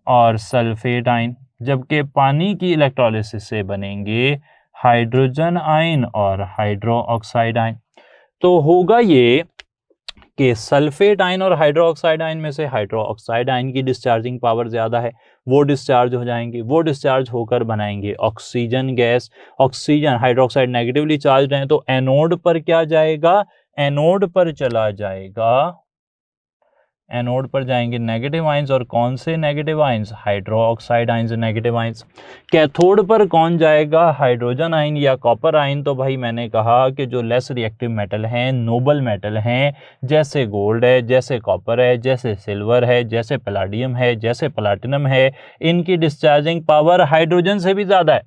और सल्फेट आयन, जबकि पानी की इलेक्ट्रोलिसिस से बनेंगे हाइड्रोजन आयन और हाइड्रो ऑक्साइड आयन। तो होगा ये कि सल्फेट आयन और हाइड्रो ऑक्साइड आयन में से हाइड्रो ऑक्साइड आयन की डिस्चार्जिंग पावर ज़्यादा है, वो डिस्चार्ज हो जाएंगे, वो डिस्चार्ज होकर बनाएंगे oxygen gas. Oxygen hydroxide negatively charge है तो एनोड पर क्या जाएगा, एनोड पर चला जाएगा, एनोड पर जाएंगे नेगेटिव आयंस। और कौन से negative ions, hydro oxide ions negative ions. Cathode पर कौन जाएगा, हाइड्रोजन आयन या कॉपर आयन। तो भाई मैंने कहा कि जो लेस रिएक्टिव मेटल हैं, नोबल मेटल हैं, जैसे गोल्ड है, जैसे कॉपर है, जैसे सिल्वर है, जैसे पैलाडियम है, जैसे प्लाटिनम है, इनकी डिस्चार्जिंग पावर हाइड्रोजन से भी ज़्यादा है।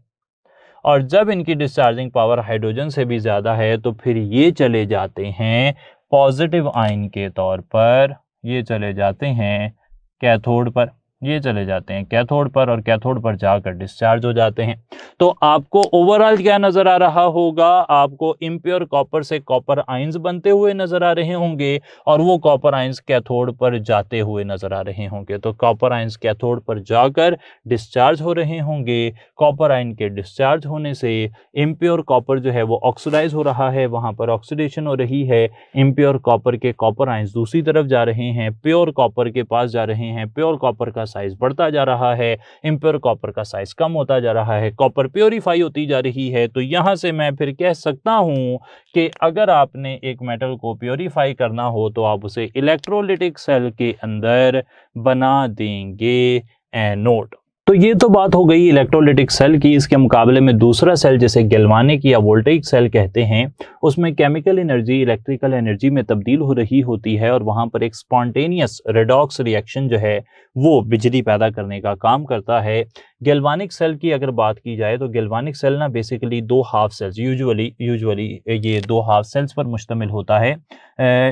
और जब इनकी डिस्चार्जिंग पावर हाइड्रोजन से भी ज़्यादा है तो फिर ये चले जाते हैं पॉजिटिव आयन के तौर पर, ये चले जाते हैं कैथोड पर। ये चले जाते हैं कैथोड पर और कैथोड पर जाकर डिस्चार्ज हो जाते हैं। तो आपको ओवरऑल क्या नजर आ रहा होगा, आपको इम्प्योर कॉपर से कॉपर आयंस बनते हुए नजर आ रहे होंगे और वो कॉपर आयंस कैथोड पर जाते हुए नजर आ रहे होंगे। तो कॉपर आयंस कैथोड पर जाकर डिस्चार्ज हो रहे होंगे। कॉपर आयन के डिस्चार्ज होने से इम्प्योर कॉपर जो है वो ऑक्सीडाइज हो रहा है, वहां पर ऑक्सीडेशन हो रही है। इम्प्योर कॉपर के कॉपर आयंस दूसरी तरफ जा रहे हैं, प्योर कॉपर के पास जा रहे हैं। प्योर कॉपर का साइज बढ़ता जा रहा है, इम्प्योर कॉपर का साइज कम होता जा रहा है, कॉपर प्योरीफाई होती जा रही है। तो यहां से मैं फिर कह सकता हूं कि अगर आपने एक मेटल को प्योरीफाई करना हो तो आप उसे इलेक्ट्रोलिटिक सेल के अंदर बना देंगे एनोड। तो ये तो बात हो गई इलेक्ट्रोलिटिक सेल की। इसके मुकाबले में दूसरा सेल जिसे गैल्वानिक या वोल्टेइक सेल कहते हैं, उसमें केमिकल एनर्जी इलेक्ट्रिकल एनर्जी में तब्दील हो रही होती है और वहां पर एक स्पॉन्टेनियस रेडॉक्स रिएक्शन जो है वो बिजली पैदा करने का काम करता है। गैल्वानिक सेल की अगर बात की जाए तो गैल्वानिक सेल ना बेसिकली दो हाफ सेल्स यूजुअली ये दो हाफ सेल्स पर मुश्तमिल होता है।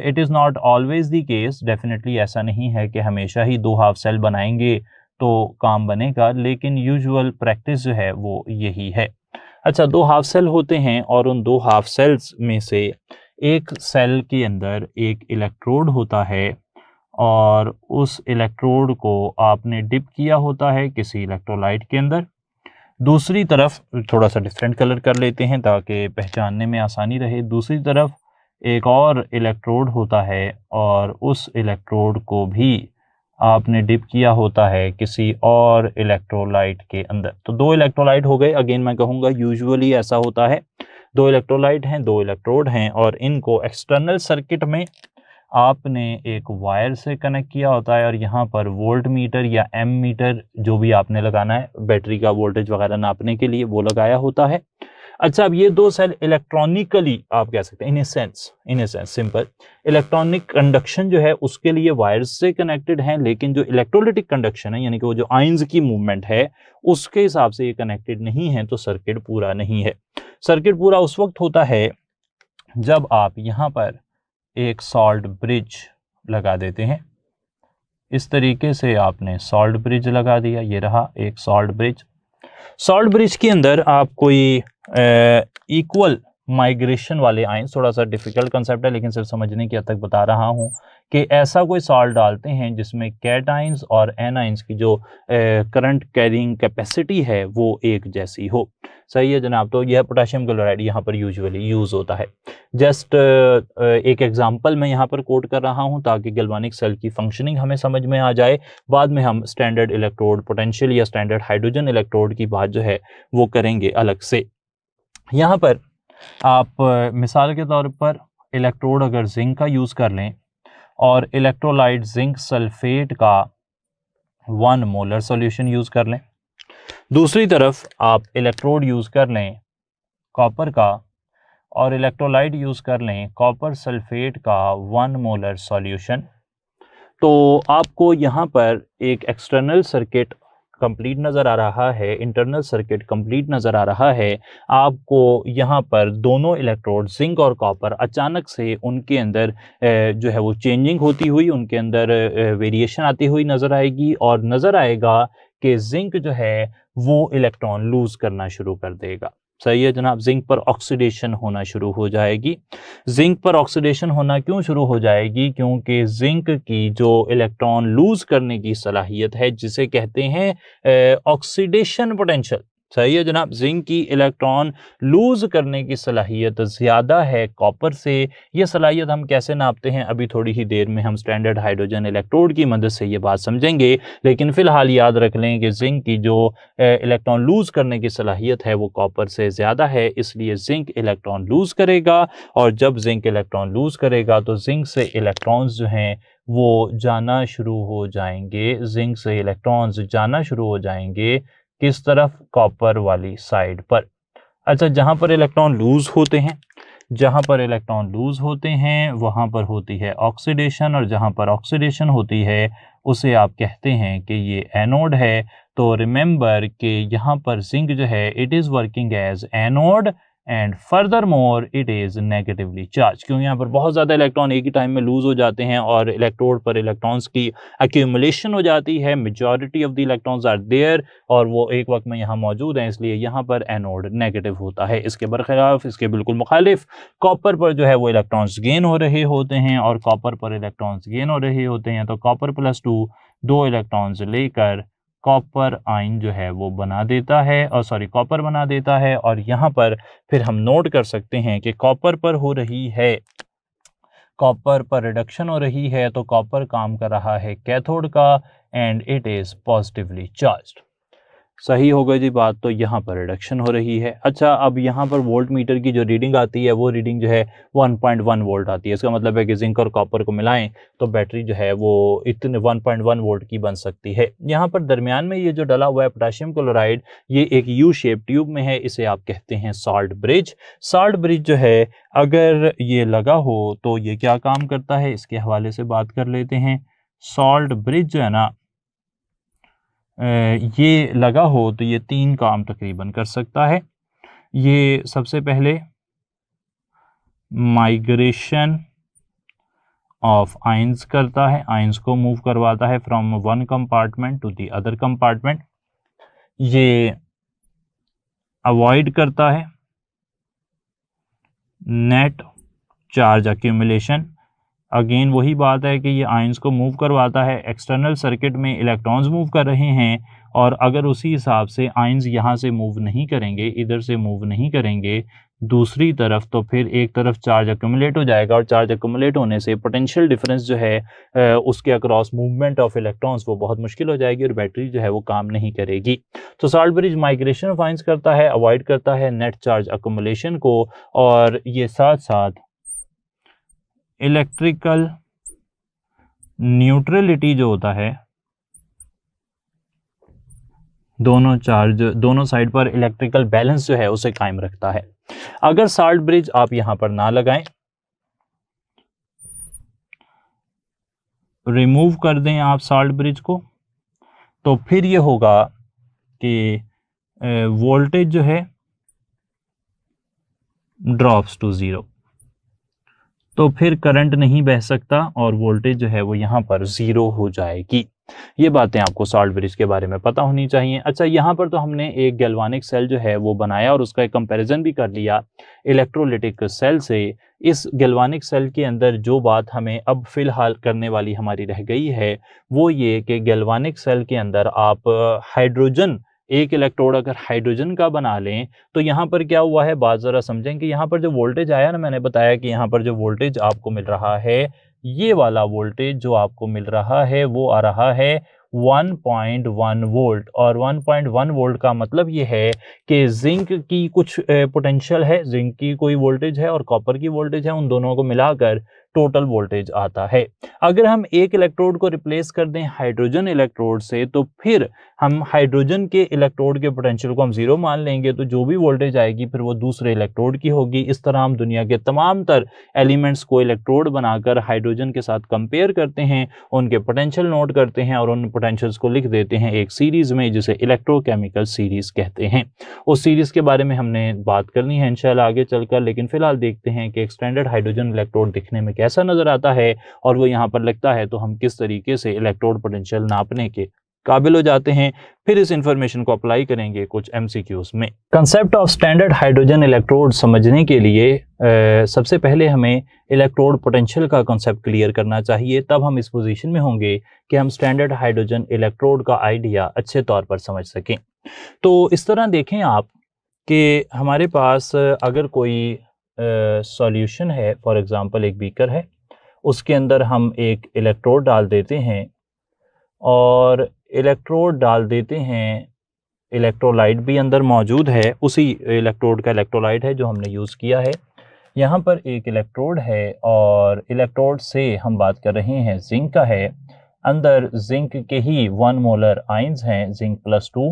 It is not always the case, definitely ऐसा नहीं है कि हमेशा ही दो हाफ सेल बनाएंगे तो काम बनेगा, लेकिन यूजुअल प्रैक्टिस जो है वो यही है। अच्छा, दो हाफ सेल होते हैं और उन दो हाफ सेल्स में से एक सेल के अंदर एक इलेक्ट्रोड होता है और उस इलेक्ट्रोड को आपने डिप किया होता है किसी इलेक्ट्रोलाइट के अंदर। दूसरी तरफ थोड़ा सा डिफरेंट कलर कर लेते हैं ताकि पहचानने में आसानी रहे। दूसरी तरफ एक और इलेक्ट्रोड होता है और उस इलेक्ट्रोड को भी आपने डिप किया होता है किसी और इलेक्ट्रोलाइट के अंदर। तो दो इलेक्ट्रोलाइट हो गए। अगेन मैं कहूँगा यूजुअली ऐसा होता है, दो इलेक्ट्रोलाइट हैं, दो इलेक्ट्रोड हैं और इनको एक्सटर्नल सर्किट में आपने एक वायर से कनेक्ट किया होता है और यहाँ पर वोल्ट मीटर या एम मीटर जो भी आपने लगाना है बैटरी का वोल्टेज वगैरह नापने के लिए वो लगाया होता है। अच्छा, अब ये दो सेल इलेक्ट्रॉनिकली आप कह सकते हैं in a sense simple electronic conduction जो है उसके लिए वायर्स से कनेक्टेड हैं, लेकिन जो इलेक्ट्रोलिटिक कंडक्शन है यानी कि वो जो आयंस की मूवमेंट है उसके हिसाब से ये कनेक्टेड नहीं है, तो सर्किट पूरा नहीं है। सर्किट पूरा उस वक्त होता है जब आप यहाँ पर एक सॉल्ट ब्रिज लगा देते हैं। इस तरीके से आपने सॉल्ट ब्रिज लगा दिया, ये रहा एक सॉल्ट ब्रिज। सॉल्ट ब्रिज के अंदर आप कोई इक्वल माइग्रेशन वाले आयंस, थोड़ा सा डिफिकल्ट कंसेप्ट है लेकिन सिर्फ समझने की हद तक बता रहा हूँ कि ऐसा कोई सॉल्ट डालते हैं जिसमें कैटाइंस और एनाइंस की जो करंट कैरिंग कैपेसिटी है वो एक जैसी हो। सही है जनाब। तो यह पोटेशियम क्लोराइड यहाँ पर यूजुअली यूज़ होता है। जस्ट एक एग्जांपल मैं यहाँ पर कोट कर रहा हूँ ताकि गैल्वानिक सेल की फंक्शनिंग हमें समझ में आ जाए। बाद में हम स्टैंडर्ड इलेक्ट्रोड पोटेंशियल या स्टैंडर्ड हाइड्रोजन इलेक्ट्रोड की बात जो है वो करेंगे अलग से। यहाँ पर आप मिसाल के तौर पर इलेक्ट्रोड अगर जिंक का यूज़ कर लें और इलेक्ट्रोलाइट जिंक सल्फेट का 1 मोलर सॉल्यूशन यूज़ कर लें, दूसरी तरफ आप इलेक्ट्रोड यूज़ कर लें कॉपर का और इलेक्ट्रोलाइट यूज़ कर लें कॉपर सल्फेट का 1 मोलर सॉल्यूशन, तो आपको यहाँ पर एक एक्सटर्नल सर्किट कंप्लीट नज़र आ रहा है, इंटरनल सर्किट कंप्लीट नज़र आ रहा है। आपको यहाँ पर दोनों इलेक्ट्रोड जिंक और कॉपर अचानक से उनके अंदर जो है वो चेंजिंग होती हुई, उनके अंदर वेरिएशन आती हुई नज़र आएगी और नज़र आएगा कि जिंक जो है वो इलेक्ट्रॉन लूज़ करना शुरू कर देगा। सही है जनाब। जिंक पर ऑक्सीडेशन होना शुरू हो जाएगी। जिंक पर ऑक्सीडेशन होना क्यों शुरू हो जाएगी? क्योंकि जिंक की जो इलेक्ट्रॉन लूज करने की सलाहियत है जिसे कहते हैं ऑक्सीडेशन पोटेंशियल। सही है जनाब। जिंक की इलेक्ट्रॉन लूज करने की सलाहियत ज़्यादा है कॉपर से। ये सलाहियत हम कैसे नापते हैं अभी थोड़ी ही देर में हम स्टैंडर्ड हाइड्रोजन इलेक्ट्रोड की मदद से ये बात समझेंगे, लेकिन फ़िलहाल याद रख लें कि जिंक की जो इलेक्ट्रॉन लूज करने की सलाहियत है वो कॉपर से ज़्यादा है, इसलिए जिंक इलेक्ट्रॉन लूज करेगा और जब जिंक इलेक्ट्रॉन लूज करेगा तो जिंक से इलेक्ट्रॉन्स जो हैं वो जाना शुरू हो जाएंगे। जिंक से इलेक्ट्रॉन्स जाना शुरू हो जाएंगे किस तरफ? कॉपर वाली साइड पर। अच्छा, जहाँ पर इलेक्ट्रॉन लूज होते हैं, जहाँ पर इलेक्ट्रॉन लूज होते हैं वहाँ पर होती है ऑक्सीडेशन और जहाँ पर ऑक्सीडेशन होती है उसे आप कहते हैं कि ये एनोड है। तो रिमेंबर कि यहाँ पर जिंक जो है it is working as anode and furthermore it is negatively charge, क्योंकि यहाँ पर बहुत ज़्यादा इलेक्ट्रॉन एक ही टाइम में लूज हो जाते हैं और इलेक्ट्रोड पर इलेक्ट्रॉन्स की एक्यूमुलेशन हो जाती है। Majority of the electrons are there और वो एक वक्त में यहाँ मौजूद हैं, इसलिए यहाँ पर एनोड नेगेटिव होता है। इसके बरखिलाफ, इसके बिल्कुल मुखालिफ कॉपर पर जो है वो इलेक्ट्रॉन्स गेन हो रहे होते हैं और कॉपर पर इलेक्ट्रॉन्स गेन हो रहे होते हैं, तो कॉपर +2 2 इलेक्ट्रॉन्स लेकर कॉपर आयन जो है वो बना देता है, और सॉरी कॉपर बना देता है। और यहाँ पर फिर हम नोट कर सकते हैं कि कॉपर पर हो रही है, कॉपर पर रिडक्शन हो रही है, तो कॉपर काम कर रहा है कैथोड का and it is positively charged. सही हो गई जी बात, तो यहाँ पर रिडक्शन हो रही है। अच्छा, अब यहाँ पर वोल्ट मीटर की जो रीडिंग आती है वो रीडिंग जो है 1.1 वोल्ट आती है। इसका मतलब है कि जिंक और कॉपर को मिलाएं तो बैटरी जो है वो इतने 1.1 वोल्ट की बन सकती है। यहाँ पर दरमियान में ये जो डला हुआ है पोटेशियम क्लोराइड, ये एक यू शेप ट्यूब में है, इसे आप कहते हैं साल्ट ब्रिज। साल्ट ब्रिज जो है अगर ये लगा हो तो ये क्या काम करता है, इसके हवाले से बात कर लेते हैं। साल्ट ब्रिज जो है ना, ये लगा हो तो ये 3 काम तकरीबन कर सकता है। ये सबसे पहले माइग्रेशन ऑफ आयंस करता है, आयंस को मूव करवाता है from one compartment to the other compartment. ये अवॉइड करता है नेट चार्ज एक्यूमुलेशन। अगेन वही बात है कि ये आयंस को मूव करवाता है, एक्सटर्नल सर्किट में इलेक्ट्रॉन्स मूव कर रहे हैं और अगर उसी हिसाब से आयंस यहाँ से मूव नहीं करेंगे, इधर से मूव नहीं करेंगे दूसरी तरफ, तो फिर एक तरफ चार्ज एक्यूमुलेट हो जाएगा और चार्ज एक्यूमुलेट होने से पोटेंशियल डिफरेंस जो है उसके अक्रॉस मूवमेंट ऑफ इलेक्ट्रॉन्स वो बहुत मुश्किल हो जाएगी और बैटरी जो है वो काम नहीं करेगी। तो salt bridge migration of ions करता है, अवॉइड करता है नेट चार्ज एक्यूमुलेशन को, और ये साथ साथ इलेक्ट्रिकल न्यूट्रलिटी जो होता है, दोनों साइड पर इलेक्ट्रिकल बैलेंस जो है उसे कायम रखता है। अगर साल्ट ब्रिज आप यहां पर ना लगाएं, रिमूव कर दें आप साल्ट ब्रिज को, तो फिर ये होगा कि वोल्टेज जो है ड्रॉप्स टू 0, तो फिर करंट नहीं बह सकता और वोल्टेज जो है वो यहाँ पर 0 हो जाएगी। ये बातें आपको साल्ट ब्रिज के बारे में पता होनी चाहिए। अच्छा, यहाँ पर तो हमने एक गैल्वानिक सेल जो है वो बनाया और उसका एक कंपैरिजन भी कर लिया इलेक्ट्रोलिटिक सेल से। इस गैल्वानिक सेल के अंदर जो बात हमें अब फिलहाल करने वाली हमारी रह गई है वो ये कि गैल्वानिक सेल के अंदर आप हाइड्रोजन, एक इलेक्ट्रोड अगर हाइड्रोजन का बना लें तो यहाँ पर क्या हुआ है, बात ज़रा समझें कि यहाँ पर जो वोल्टेज आया ना, मैंने बताया कि यहाँ पर जो वोल्टेज आपको मिल रहा है, ये वाला वोल्टेज जो आपको मिल रहा है वो आ रहा है 1.1 वोल्ट। और 1.1 वोल्ट का मतलब ये है कि जिंक की कुछ पोटेंशियल है, जिंक की कोई वोल्टेज है और कॉपर की वोल्टेज है, उन दोनों को मिलाकर टोटल वोल्टेज आता है। अगर हम एक इलेक्ट्रोड को रिप्लेस कर दें हाइड्रोजन इलेक्ट्रोड से, तो फिर हम हाइड्रोजन के इलेक्ट्रोड के पोटेंशियल को हम 0 मान लेंगे, तो जो भी वोल्टेज आएगी फिर वो दूसरे इलेक्ट्रोड की होगी। इस तरह हम दुनिया के तमाम तर एलिमेंट्स को इलेक्ट्रोड बनाकर हाइड्रोजन के साथ कंपेयर करते हैं, उनके पोटेंशियल नोट करते हैं और उन पोटेंशियल्स को लिख देते हैं एक सीरीज में, जिसे इलेक्ट्रोकेमिकल सीरीज कहते हैं। उस सीरीज के बारे में हमने बात करनी है इंशाल्लाह आगे चलकर, लेकिन फिलहाल देखते हैं कि एक स्टैंडर्ड हाइड्रोजन इलेक्ट्रोड दिखने में कैसा नजर आता है और वो यहाँ पर लगता है तो हम किस तरीके से इलेक्ट्रोड पोटेंशियल नापने के काबिल हो जाते हैं। फिर इस इंफॉर्मेशन को अप्लाई करेंगे कुछ एमसीक्यूज में। Concept of standard hydrogen electrode समझने के लिए सबसे पहले हमें इलेक्ट्रोड पोटेंशियल का कंसेप्ट क्लियर करना चाहिए, तब हम इस पोजीशन में होंगे कि हम स्टैंडर्ड हाइड्रोजन इलेक्ट्रोड का आइडिया अच्छे तौर पर समझ सकें। तो इस तरह देखें आप कि हमारे पास अगर कोई सॉल्यूशन है, फॉर एग्जांपल एक बीकर है, उसके अंदर हम एक इलेक्ट्रोड डाल देते हैं और इलेक्ट्रोड डाल देते हैं, इलेक्ट्रोलाइट भी अंदर मौजूद है, उसी इलेक्ट्रोड का इलेक्ट्रोलाइट है जो हमने यूज़ किया है। यहाँ पर एक इलेक्ट्रोड है और इलेक्ट्रोड से हम बात कर रहे हैं जिंक का है, अंदर जिंक के ही 1 मोलर आयंस हैं, जिंक +2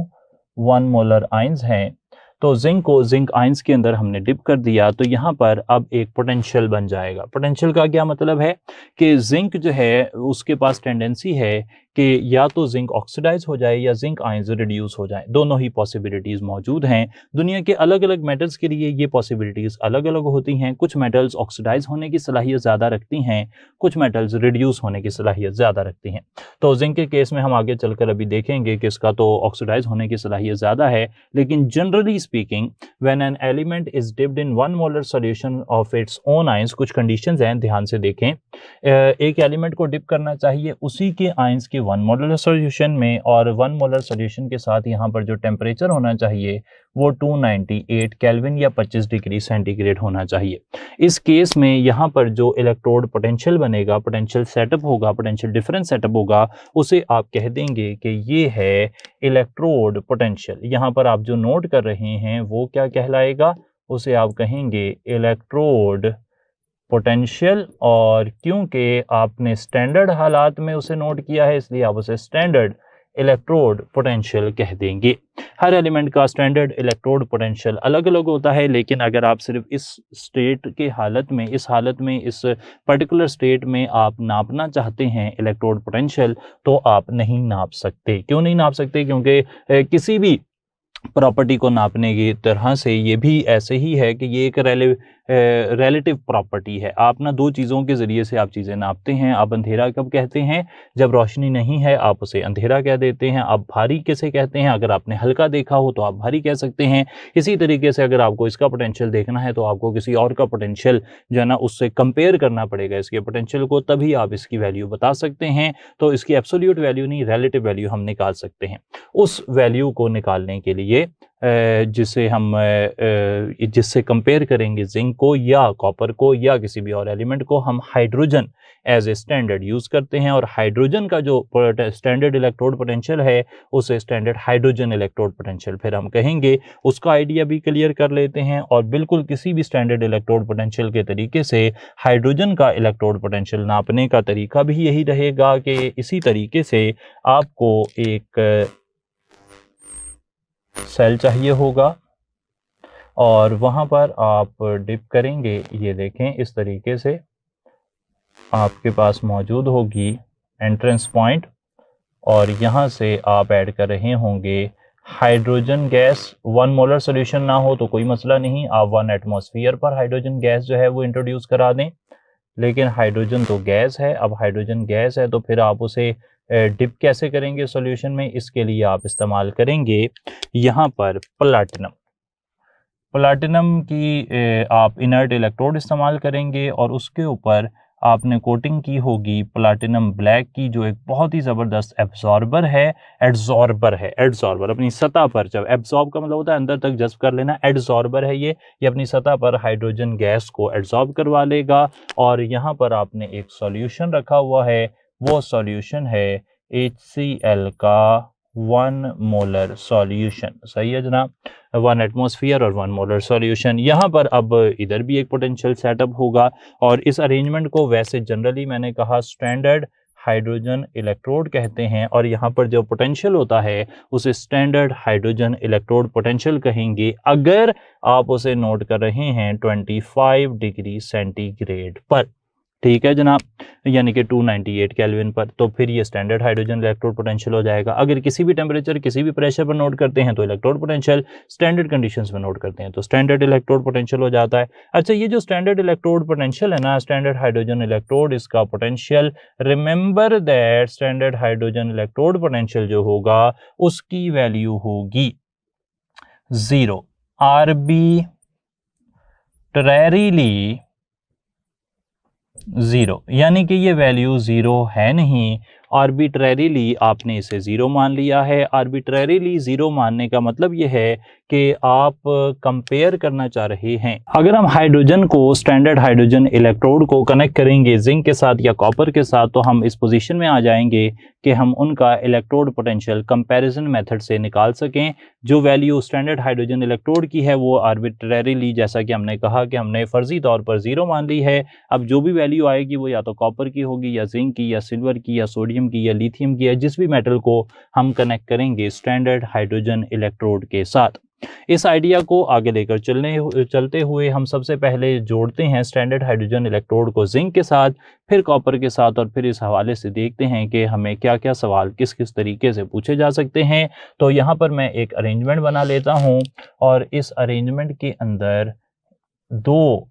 1 मोलर आयंस हैं। तो जिंक को जिंक आयंस के अंदर हमने डिप कर दिया, तो यहाँ पर अब एक पोटेंशियल बन जाएगा। पोटेंशियल का क्या मतलब है कि जिंक जो है उसके पास टेंडेंसी है कि या तो जिंक ऑक्सीडाइज हो जाए या जिंक आयंस रिड्यूस हो जाए। दोनों ही पॉसिबिलिटीज़ मौजूद हैं। दुनिया के अलग अलग मेटल्स के लिए ये पॉसिबिलिटीज़ अलग अलग होती हैं। कुछ मेटल्स ऑक्सीडाइज होने की सलाहियत ज़्यादा रखती हैं, कुछ मेटल्स रिड्यूस होने की सलाहियत ज़्यादा रखती हैं। तो जिंक के केस में हम आगे चलकर अभी देखेंगे कि इसका तो ऑक्सीडाइज होने की सलाहियत ज़्यादा है, लेकिन generally speaking when an element is dipped in 1 molar solution of its own ions, कुछ कंडीशंस हैं, ध्यान से देखें। एक एलिमेंट को डिप करना चाहिए उसी के आयंस के 1 मोलर सॉल्यूशन में, और 1 मोलर सॉल्यूशन के साथ यहाँ पर जो टेम्परेचर होना चाहिए वो 298 केल्विन या 25 डिग्री सेंटीग्रेड होना चाहिए। इस केस में यहाँ पर जो इलेक्ट्रोड पोटेंशियल बनेगा, पोटेंशियल सेटअप होगा, पोटेंशियल डिफरेंस सेटअप होगा, उसे आप कह देंगे कि ये है इलेक्ट्रोड पोटेंशियल। यहाँ पर आप जो नोट कर रहे हैं वो क्या कहलाएगा, उसे आप कहेंगे इलेक्ट्रोड पोटेंशियल। और क्योंकि आपने स्टैंडर्ड हालात में उसे नोट किया है इसलिए आप उसे स्टैंडर्ड इलेक्ट्रोड पोटेंशियल कह देंगे। हर एलिमेंट का स्टैंडर्ड इलेक्ट्रोड पोटेंशियल अलग अलग होता है, लेकिन अगर आप सिर्फ इस स्टेट के हालत में, इस पर्टिकुलर स्टेट में आप नापना चाहते हैं इलेक्ट्रोड पोटेंशियल, तो आप नहीं नाप सकते। क्यों नहीं नाप सकते? क्योंकि किसी भी प्रॉपर्टी को नापने की तरह से ये भी ऐसे ही है कि ये एक रिलेटिव प्रॉपर्टी है। आप ना दो चीज़ों के ज़रिए से आप चीज़ें नापते हैं। आप अंधेरा कब कहते हैं? जब रोशनी नहीं है आप उसे अंधेरा कह देते हैं। आप भारी कैसे कहते हैं? अगर आपने हल्का देखा हो तो आप भारी कह सकते हैं। इसी तरीके से अगर आपको इसका पोटेंशियल देखना है तो आपको किसी और का पोटेंशियल जो है ना उससे कंपेयर करना पड़ेगा इसके पोटेंशियल को, तभी आप इसकी वैल्यू बता सकते हैं। तो इसकी एब्सोल्यूट वैल्यू नहीं, रिलेटिव वैल्यू हम निकाल सकते हैं। उस वैल्यू को निकालने के लिए जिससे कंपेयर करेंगे जिंक को या कॉपर को या किसी भी और एलिमेंट को, हम hydrogen as a standard use करते हैं। और हाइड्रोजन का जो स्टैंडर्ड इलेक्ट्रोड पोटेंशियल है उसे स्टैंडर्ड हाइड्रोजन इलेक्ट्रोड पोटेंशियल फिर हम कहेंगे। उसका आइडिया भी क्लियर कर लेते हैं। और बिल्कुल किसी भी स्टैंडर्ड इलेक्ट्रोड पोटेंशियल के तरीके से हाइड्रोजन का इलेक्ट्रोड पोटेंशियल नापने का तरीका भी यही रहेगा कि इसी तरीके से आपको एक सेल चाहिए होगा और वहाँ पर आप डिप करेंगे। ये देखें इस तरीके से आपके पास मौजूद होगी एंट्रेंस पॉइंट, और यहाँ से आप ऐड कर रहे होंगे हाइड्रोजन गैस। 1 मोलर सोल्यूशन ना हो तो कोई मसला नहीं, आप 1 एटमॉस्फेयर पर हाइड्रोजन गैस जो है वो इंट्रोड्यूस करा दें, लेकिन हाइड्रोजन तो गैस है। अब हाइड्रोजन गैस है तो फिर आप उसे डिप कैसे करेंगे सॉल्यूशन में? इसके लिए आप इस्तेमाल करेंगे यहाँ पर प्लाटिनम की आप इनर्ट इलेक्ट्रोड इस्तेमाल करेंगे और उसके ऊपर आपने कोटिंग की होगी प्लाटिनम ब्लैक की, जो एक बहुत ही ज़बरदस्त एब्जॉर्बर है। एडजॉर्बर अपनी सतह पर, जब एब्जॉर्ब का मतलब होता है अंदर तक जज्ब कर लेना, एडजॉर्बर है ये अपनी सतह पर हाइड्रोजन गैस को एडजॉर्ब करवा लेगा। और यहाँ पर आपने एक सॉल्यूशन रखा हुआ है, वो सॉल्यूशन है HCl का 1 मोलर सॉल्यूशन। सही है जनाब, 1 एटमॉस्फेयर और 1 मोलर सॉल्यूशन। यहाँ पर अब इधर भी एक पोटेंशियल सेटअप होगा और इस अरेंजमेंट को वैसे जनरली मैंने कहा स्टैंडर्ड हाइड्रोजन इलेक्ट्रोड कहते हैं, और यहाँ पर जो पोटेंशियल होता है उसे स्टैंडर्ड हाइड्रोजन इलेक्ट्रोड पोटेंशियल कहेंगे अगर आप उसे नोट कर रहे हैं 25 डिग्री सेंटीग्रेड पर। ठीक है जनाब, यानी कि 298 केल्विन पर, तो फिर ये स्टैंडर्ड हाइड्रोजन इलेक्ट्रोड पोटेंशियल हो जाएगा। अगर किसी भी टेम्परेचर किसी भी प्रेशर पर नोट करते हैं तो इलेक्ट्रोड पोटेंशियल, स्टैंडर्ड कंडीशंस में नोट करते हैं तो स्टैंडर्ड इलेक्ट्रोड पोटेंशियल हो जाता है। अच्छा, ये जो स्टैंडर्ड इलेक्ट्रोड पोटेंशियल है ना, स्टैंडर्ड हाइड्रोजन इलेक्ट्रोड, इसका potential, remember that standard hydrogen electrode potential जो होगा उसकी वैल्यू होगी 0, आर्बिट्रेरीली 0, यानी कि ये वैल्यू 0 है नहीं, आर्बिट्रेरीली आपने इसे 0 मान लिया है। आर्बिट्रेरीली 0 मानने का मतलब ये है कि आप कंपेयर करना चाह रहे हैं। अगर हम हाइड्रोजन को, स्टैंडर्ड हाइड्रोजन इलेक्ट्रोड को कनेक्ट करेंगे जिंक के साथ या कॉपर के साथ, तो हम इस पोजीशन में आ जाएंगे कि हम उनका इलेक्ट्रोड पोटेंशियल कंपैरिजन मेथड से निकाल सकें। जो वैल्यू स्टैंडर्ड हाइड्रोजन इलेक्ट्रोड की है वो आर्बिट्रेरीली, जैसा कि हमने कहा कि हमने फर्जी तौर पर 0 मान ली है। अब जो भी वैल्यू आएगी वो या तो कॉपर की होगी या जिंक की या सिल्वर की या सोडियम की या लिथियम की, या जिस भी मेटल को हम कनेक्ट करेंगे स्टैंडर्ड हाइड्रोजन इलेक्ट्रोड के साथ। इस आइडिया को आगे लेकर चलते हुए हम सबसे पहले जोड़ते हैं स्टैंडर्ड हाइड्रोजन इलेक्ट्रोड को जिंक के साथ, फिर कॉपर के साथ, और फिर इस हवाले से देखते हैं कि हमें क्या क्या सवाल किस किस तरीके से पूछे जा सकते हैं। तो यहाँ पर मैं एक अरेंजमेंट बना लेता हूँ और इस अरेंजमेंट के अंदर दो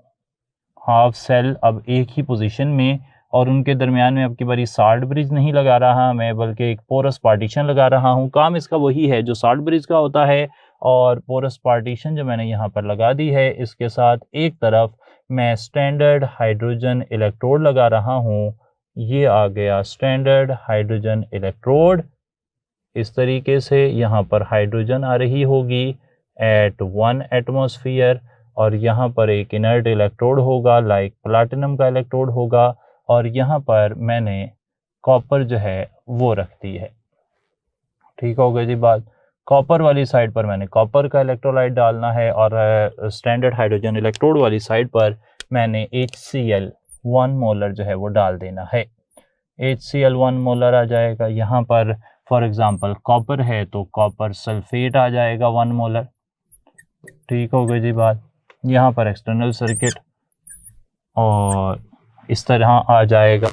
हाफ सेल अब एक ही पोजीशन में, और उनके दरमियान में अब की बारी साल्ट ब्रिज नहीं लगा रहा मैं, बल्कि एक पोरस पार्टीशन लगा रहा हूँ। काम इसका वही है जो साल्ट ब्रिज का होता है। और पोरस पार्टीशन जो मैंने यहाँ पर लगा दी है, इसके साथ एक तरफ मैं स्टैंडर्ड हाइड्रोजन इलेक्ट्रोड लगा रहा हूँ। ये आ गया स्टैंडर्ड हाइड्रोजन इलेक्ट्रोड। इस तरीके से यहाँ पर हाइड्रोजन आ रही होगी एट 1 एटमॉस्फेयर, और यहाँ पर एक इनर्ट इलेक्ट्रोड होगा लाइक प्लैटिनम का इलेक्ट्रोड होगा, और यहाँ पर मैंने कॉपर जो है वो रख दी है। ठीक हो गई जी बात। कॉपर वाली साइड पर मैंने कॉपर का इलेक्ट्रोलाइट डालना है, और स्टैंडर्ड हाइड्रोजन इलेक्ट्रोड वाली साइड पर मैंने HCl 1 मोलर जो है वो डाल देना है। HCl 1 मोलर आ जाएगा। यहाँ पर फॉर एग्जांपल कॉपर है तो कॉपर सल्फेट आ जाएगा 1 मोलर। ठीक हो गई जी बात। यहाँ पर एक्सटर्नल सर्किट और इस तरह आ जाएगा।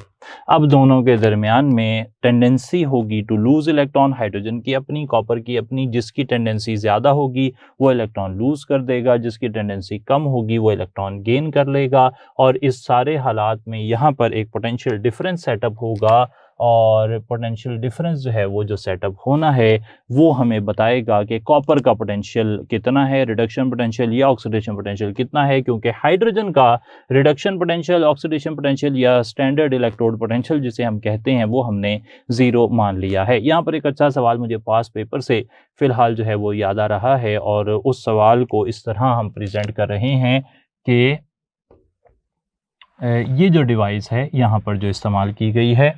अब दोनों के दरमियान में टेंडेंसी होगी टू लूज इलेक्ट्रॉन, हाइड्रोजन की अपनी, कॉपर की अपनी। जिसकी टेंडेंसी ज़्यादा होगी वो इलेक्ट्रॉन लूज कर देगा, जिसकी टेंडेंसी कम होगी वो इलेक्ट्रॉन गेन कर लेगा। और इस सारे हालात में यहाँ पर एक पोटेंशियल डिफरेंस सेटअप होगा, और पोटेंशियल डिफरेंस जो है वो जो सेटअप होना है वो हमें बताएगा कि कॉपर का पोटेंशियल कितना है, रिडक्शन पोटेंशियल या ऑक्सीडेशन पोटेंशियल कितना है, क्योंकि हाइड्रोजन का रिडक्शन पोटेंशियल, ऑक्सीडेशन पोटेंशियल या स्टैंडर्ड इलेक्ट्रोड पोटेंशियल जिसे हम कहते हैं वो हमने 0 मान लिया है। यहाँ पर एक अच्छा सवाल मुझे पास पेपर से फिलहाल जो है वो याद आ रहा है, और उस सवाल को इस तरह हम प्रेजेंट कर रहे हैं कि ये जो डिवाइस है यहाँ पर जो इस्तेमाल की गई है,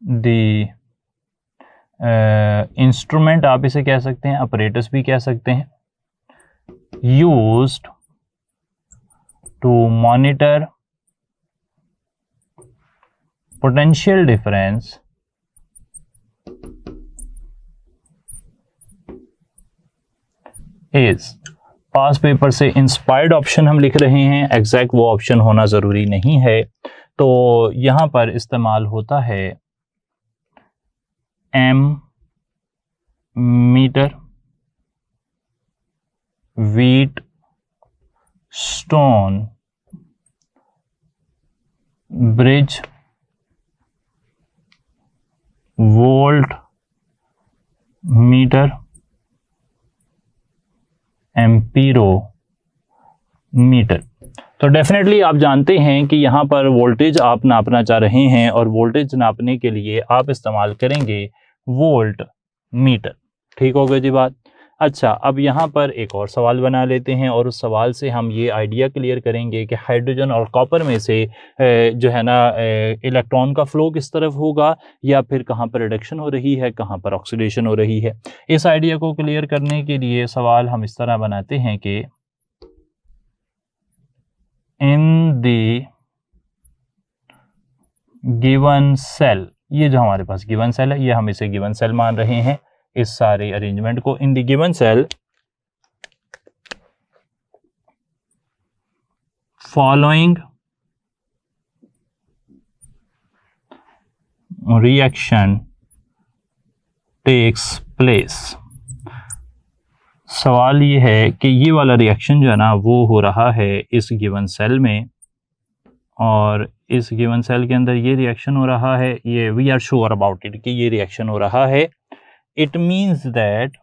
दी इंस्ट्रूमेंट आप इसे कह सकते हैं, अपरेटस भी कह सकते हैं, used to monitor potential difference is, past paper से इंस्पायर्ड ऑप्शन हम लिख रहे हैं, एग्जैक्ट वो ऑप्शन होना ज़रूरी नहीं है। तो यहाँ पर इस्तेमाल होता है ammeter, Wheatstone bridge, voltmeter, amperometer. तो डेफिनेटली आप जानते हैं कि यहाँ पर वोल्टेज आप नापना चाह रहे हैं, और वोल्टेज नापने के लिए आप इस्तेमाल करेंगे वोल्ट मीटर। ठीक हो गई जी बात। अच्छा, अब यहाँ पर एक और सवाल बना लेते हैं, और उस सवाल से हम ये आइडिया क्लियर करेंगे कि हाइड्रोजन और कॉपर में से जो है ना इलेक्ट्रॉन का फ्लो किस तरफ होगा, या फिर कहाँ पर रिडक्शन हो रही है, कहाँ पर ऑक्सीडेशन हो रही है। इस आइडिया को क्लियर करने के लिए सवाल हम इस तरह बनाते हैं कि इन द गिवन सेल, ये जो हमारे पास गिवन सेल है, ये हम इसे गिवन सेल मान रहे हैं इस सारे अरेंजमेंट को। In the given cell following reaction takes place. सवाल ये है कि ये वाला रिएक्शन जो है ना वो हो रहा है इस गिवन सेल में, और इस गिवन सेल के अंदर ये रिएक्शन हो रहा है, ये we are sure about it कि ये रिएक्शन हो रहा है। It means that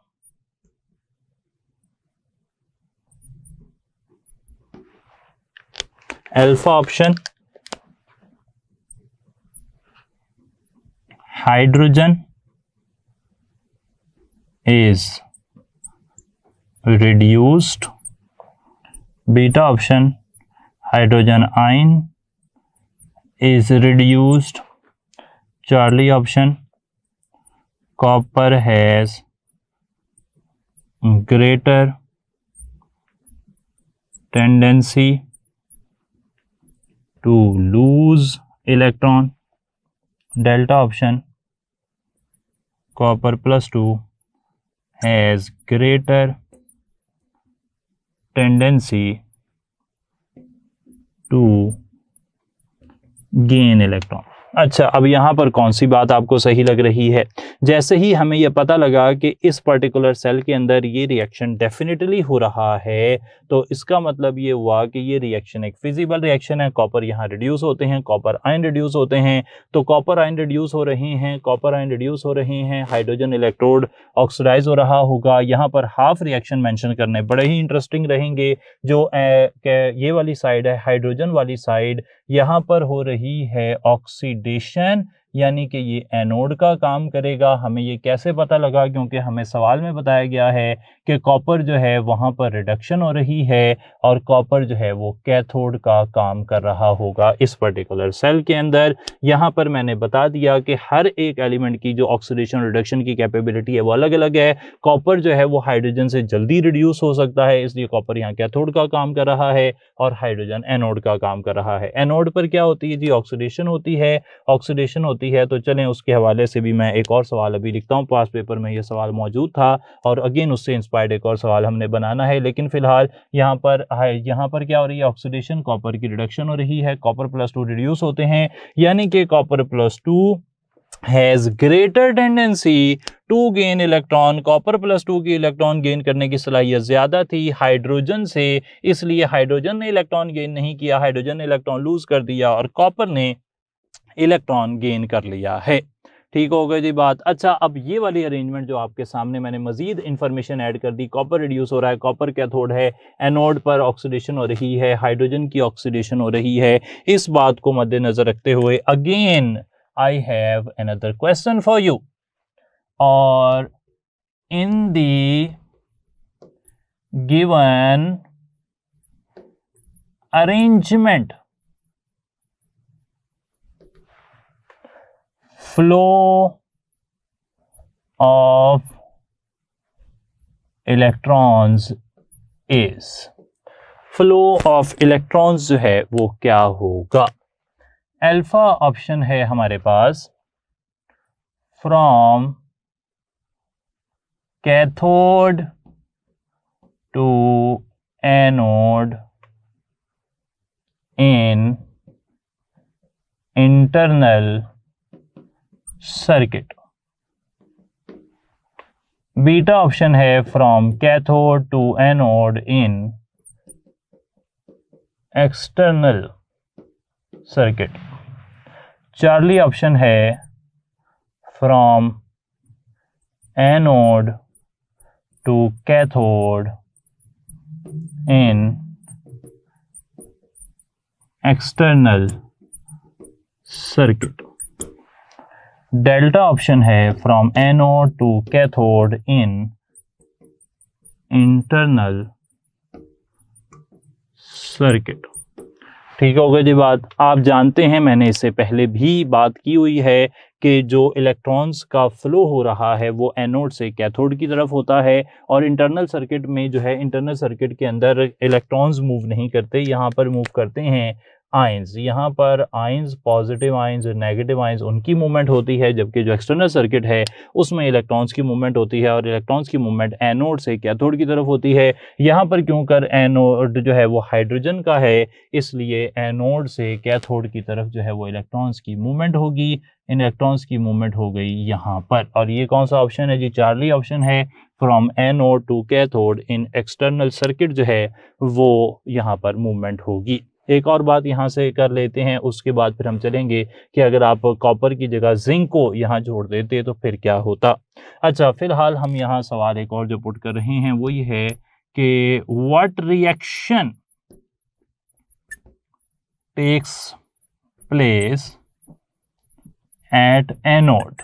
alpha option hydrogen is reduced, beta option hydrogen ion is reduced, Charlie option copper has greater tendency to lose electron, delta option copper plus 2 has greater tendency to gain electron. अच्छा, अब यहाँ पर कौन सी बात आपको सही लग रही है? जैसे ही हमें यह पता लगा कि इस पर्टिकुलर सेल के अंदर ये रिएक्शन डेफिनेटली हो रहा है, तो इसका मतलब ये हुआ कि ये रिएक्शन एक फिजिबल रिएक्शन है। कॉपर यहाँ रिड्यूस होते हैं, कॉपर आयन रिड्यूस होते हैं, तो कॉपर आयन रिड्यूस हो रहे हैं, कॉपर आयन रिड्यूस हो रहे हैं, हाइड्रोजन इलेक्ट्रोड ऑक्सीडाइज हो रहा होगा। यहाँ पर हाफ रिएक्शन मेंशन करने बड़े ही इंटरेस्टिंग रहेंगे। जो ये वाली साइड है, हाइड्रोजन वाली साइड, यहाँ पर हो रही है ऑक्सीडेशन, यानी कि ये एनोड का काम करेगा। हमें ये कैसे पता लगा? क्योंकि हमें सवाल में बताया गया है कि कॉपर जो है वहाँ पर रिडक्शन हो रही है और कॉपर जो है वो कैथोड का काम कर रहा होगा इस पर्टिकुलर सेल के अंदर। यहाँ पर मैंने बता दिया कि हर एक एलिमेंट की जो ऑक्सीडेशन रिडक्शन की कैपेबिलिटी है वो अलग अलग है। कॉपर जो है वो हाइड्रोजन से जल्दी रिड्यूस हो सकता है, इसलिए कॉपर यहाँ कैथोड का काम कर रहा है और हाइड्रोजन एनोड का काम कर रहा है। एनोड पर क्या होती है जी? ऑक्सीडेशन होती है। ऑक्सीडेशन होती है तो चलें उसके हवाले से भी मैं एक और सवाल अभी लिखता हूँ। पास पेपर में ये सवाल मौजूद था और अगेन उससे इंस्पायर्ड एक और सवाल हमने बनाना है, लेकिन फिलहाल यहाँ पर क्या हो रही है? ऑक्सीडेशन, कॉपर की रिडक्शन हो रही है, कॉपर +2 रिड्यूस होते हैं, यानी कि copper +2 has greater tendency to gain electron. Copper +2 की इलेक्ट्रॉन गेन करने की सलाहियत ज्यादा थी हाइड्रोजन से, इसलिए हाइड्रोजन ने इलेक्ट्रॉन गेन नहीं किया, हाइड्रोजन ने इलेक्ट्रॉन लूज कर दिया और कॉपर ने इलेक्ट्रॉन गेन कर लिया है। ठीक हो गई जी बात। अच्छा, अब ये वाली अरेंजमेंट जो आपके सामने मैंने मजीद इंफॉर्मेशन ऐड कर दी, कॉपर रिड्यूस हो रहा है, कॉपर कैथोड है, एनोड पर ऑक्सीडेशन हो रही है, हाइड्रोजन की ऑक्सीडेशन हो रही है, इस बात को मद्देनजर रखते हुए again I have another question for you. और in the given arrangement, flow of electrons is, flow of electrons जो है वो क्या होगा? अल्फा ऑप्शन है हमारे पास from cathode to anode in internal circuit. Beta option है from cathode to anode in external circuit. Charlie option है from anode to cathode in external circuit. Delta option है from anode to cathode in internal circuit. ठीक हो गई जी बात। आप जानते हैं मैंने इससे पहले भी बात की हुई है कि जो इलेक्ट्रॉन्स का फ्लो हो रहा है वो एनोड से कैथोड की तरफ होता है और इंटरनल सर्किट में जो है, इंटरनल सर्किट के अंदर इलेक्ट्रॉन्स मूव नहीं करते, यहाँ पर मूव करते हैं आयंस। यहाँ पर ions, positive ions, negative ions, उनकी मूवमेंट होती है, जबकि जो एक्सटर्नल सर्किट है उसमें इलेक्ट्रॉन्स की मूवमेंट होती है और इलेक्ट्रॉन्स की मूवमेंट एनोड से कैथोड की तरफ होती है। यहाँ पर क्योंकि एनोड जो है वो हाइड्रोजन का है, इसलिए एनोड से कैथोड की तरफ जो है वो इलेक्ट्रॉन्स की मूवमेंट होगी। इन इलेक्ट्रॉन्स की मूवमेंट हो गई यहाँ पर, और ये कौन सा ऑप्शन है जी? चार्ली ऑप्शन है from anode to cathode in external circuit जो है वो यहाँ पर मूवमेंट होगी। एक और बात यहाँ से कर लेते हैं, उसके बाद फिर हम चलेंगे कि अगर आप कॉपर की जगह जिंक को यहाँ जोड़ देते तो फिर क्या होता। अच्छा, फिलहाल हम यहाँ सवाल एक और जो पुट कर रहे हैं वो ये है कि what reaction takes place at anode.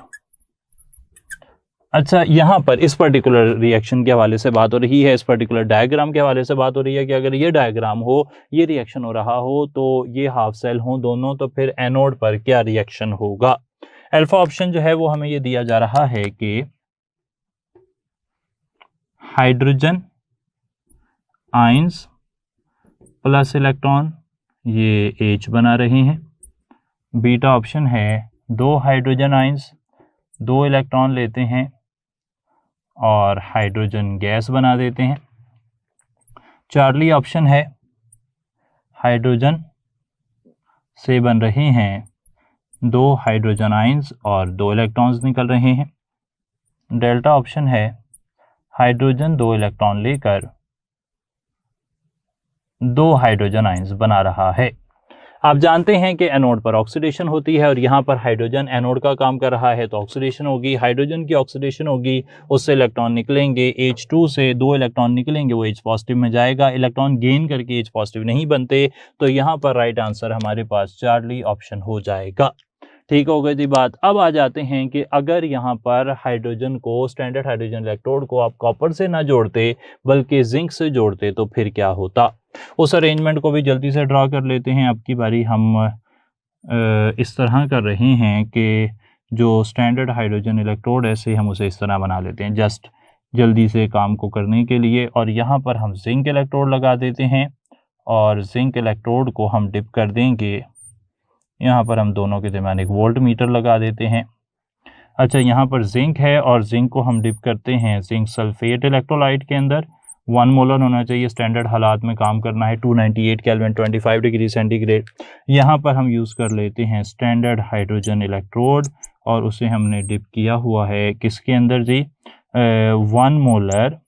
अच्छा, यहाँ पर इस पर्टिकुलर रिएक्शन के हवाले से बात हो रही है, इस पर्टिकुलर डायग्राम के हवाले से बात हो रही है कि अगर ये डायग्राम हो, ये रिएक्शन हो रहा हो, तो ये हाफ सेल हो दोनों, तो फिर एनोड पर क्या रिएक्शन होगा। अल्फा ऑप्शन जो है वो हमें ये दिया जा रहा है कि हाइड्रोजन आयंस प्लस इलेक्ट्रॉन ये H बना रहे हैं। बीटा ऑप्शन है 2 हाइड्रोजन आयंस 2 इलेक्ट्रॉन लेते हैं और हाइड्रोजन गैस बना देते हैं। चार्ली ऑप्शन है, हाइड्रोजन से बन रहे हैं 2 हाइड्रोजन आयंस और 2 इलेक्ट्रॉन्स निकल रहे हैं। डेल्टा ऑप्शन है, हाइड्रोजन 2 इलेक्ट्रॉन लेकर 2 हाइड्रोजन आयंस बना रहा है। आप जानते हैं कि एनोड पर ऑक्सीडेशन होती है और यहाँ पर हाइड्रोजन एनोड का काम कर रहा है, तो ऑक्सीडेशन होगी, हाइड्रोजन की ऑक्सीडेशन होगी, उससे इलेक्ट्रॉन निकलेंगे, H2 से 2 इलेक्ट्रॉन निकलेंगे, वो H पॉजिटिव में जाएगा, इलेक्ट्रॉन गेन करके H पॉजिटिव नहीं बनते, तो यहाँ पर राइट आंसर हमारे पास चार्ली ऑप्शन हो जाएगा। ठीक हो गई थी बात। अब आ जाते हैं कि अगर यहाँ पर हाइड्रोजन को, स्टैंडर्ड हाइड्रोजन इलेक्ट्रोड को आप कॉपर से ना जोड़ते बल्कि जिंक से जोड़ते तो फिर क्या होता। उस अरेंजमेंट को भी जल्दी से ड्रा कर लेते हैं। अब की बारी हम इस तरह कर रहे हैं कि जो स्टैंडर्ड हाइड्रोजन इलेक्ट्रोड है से हम उसे इस तरह बना लेते हैं जस्ट जल्दी से काम को करने के लिए। और यहाँ पर हम जिंक इलेक्ट्रोड लगा देते हैं और जिंक इलेक्ट्रोड को हम डिप कर देंगे। यहाँ पर हम दोनों के दरमियान एक वोल्ट मीटर लगा देते हैं। अच्छा, यहाँ पर जिंक है और जिंक को हम डिप करते हैं जिंक सल्फेट इलेक्ट्रोलाइट के अंदर। 1 मोलर होना चाहिए, स्टैंडर्ड हालात में काम करना है, 298 केल्विन 25 डिग्री सेंटीग्रेड। यहाँ पर हम यूज़ कर लेते हैं स्टैंडर्ड हाइड्रोजन इलेक्ट्रोड और उसे हमने डिप किया हुआ है किसके अंदर जी, 1 मोलर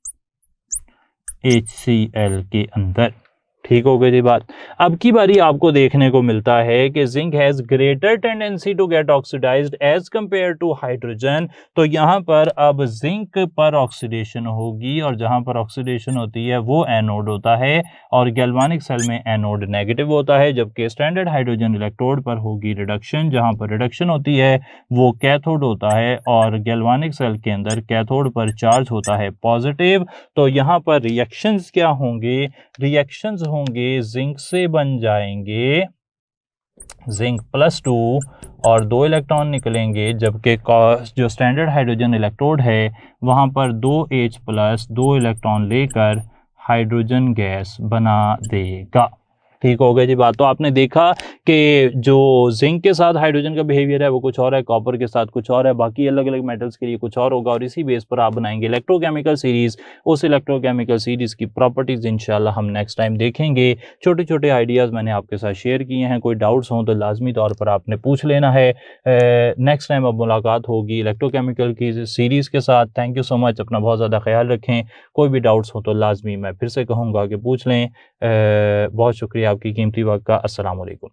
HCl के अंदर। ठीक हो गई थी बात। अब की बारी आपको देखने को मिलता है कि zinc has greater tendency to get oxidized as compare to hydrogen. तो यहाँ पर अब जिंक पर ऑक्सीडेशन होगी और जहाँ पर ऑक्सीडेशन होती है वो एनोड होता है और गैल्वानिक सेल में एनोड नेगेटिव होता है, जबकि स्टैंडर्ड हाइड्रोजन इलेक्ट्रोड पर होगी रिडक्शन। जहाँ पर रिडक्शन होती है वो कैथोड होता है और गैल्वानिक सेल के अंदर कैथोड पर चार्ज होता है पॉजिटिव। तो यहाँ पर रिएक्शंस क्या होंगे, रिएक्शंस होंगे जिंक से बन जाएंगे जिंक +2 और 2 इलेक्ट्रॉन निकलेंगे, जबकि जो स्टैंडर्ड हाइड्रोजन इलेक्ट्रोड है वहां पर 2H+ 2 इलेक्ट्रॉन लेकर हाइड्रोजन गैस बना देगा। ठीक हो गई जी बात। तो आपने देखा कि जो जिंक के साथ हाइड्रोजन का बिहेवियर है वो कुछ और है, कॉपर के साथ कुछ और है, बाकी अलग अलग मेटल्स के लिए कुछ और होगा और इसी बेस पर आप बनाएंगे इलेक्ट्रोकेमिकल सीरीज। उस इलेक्ट्रोकेमिकल सीरीज की प्रॉपर्टीज इंशाल्लाह हम नेक्स्ट टाइम देखेंगे। छोटे छोटे आइडियाज़ मैंने आपके साथ शेयर किए हैं, कोई डाउट्स हों तो लाजमी तौर पर आपने पूछ लेना है। नेक्स्ट टाइम अब मुलाकात होगी इलेक्ट्रोकेमिकल की सीरीज़ के साथ। थैंक यू सो मच, अपना बहुत ज़्यादा ख्याल रखें। कोई भी डाउट्स हो तो लाजमी मैं फिर से कहूँगा कि पूछ लें। बहुत शुक्रिया आपकी कीमती वक्त का। अस्सलाम वालेकुम।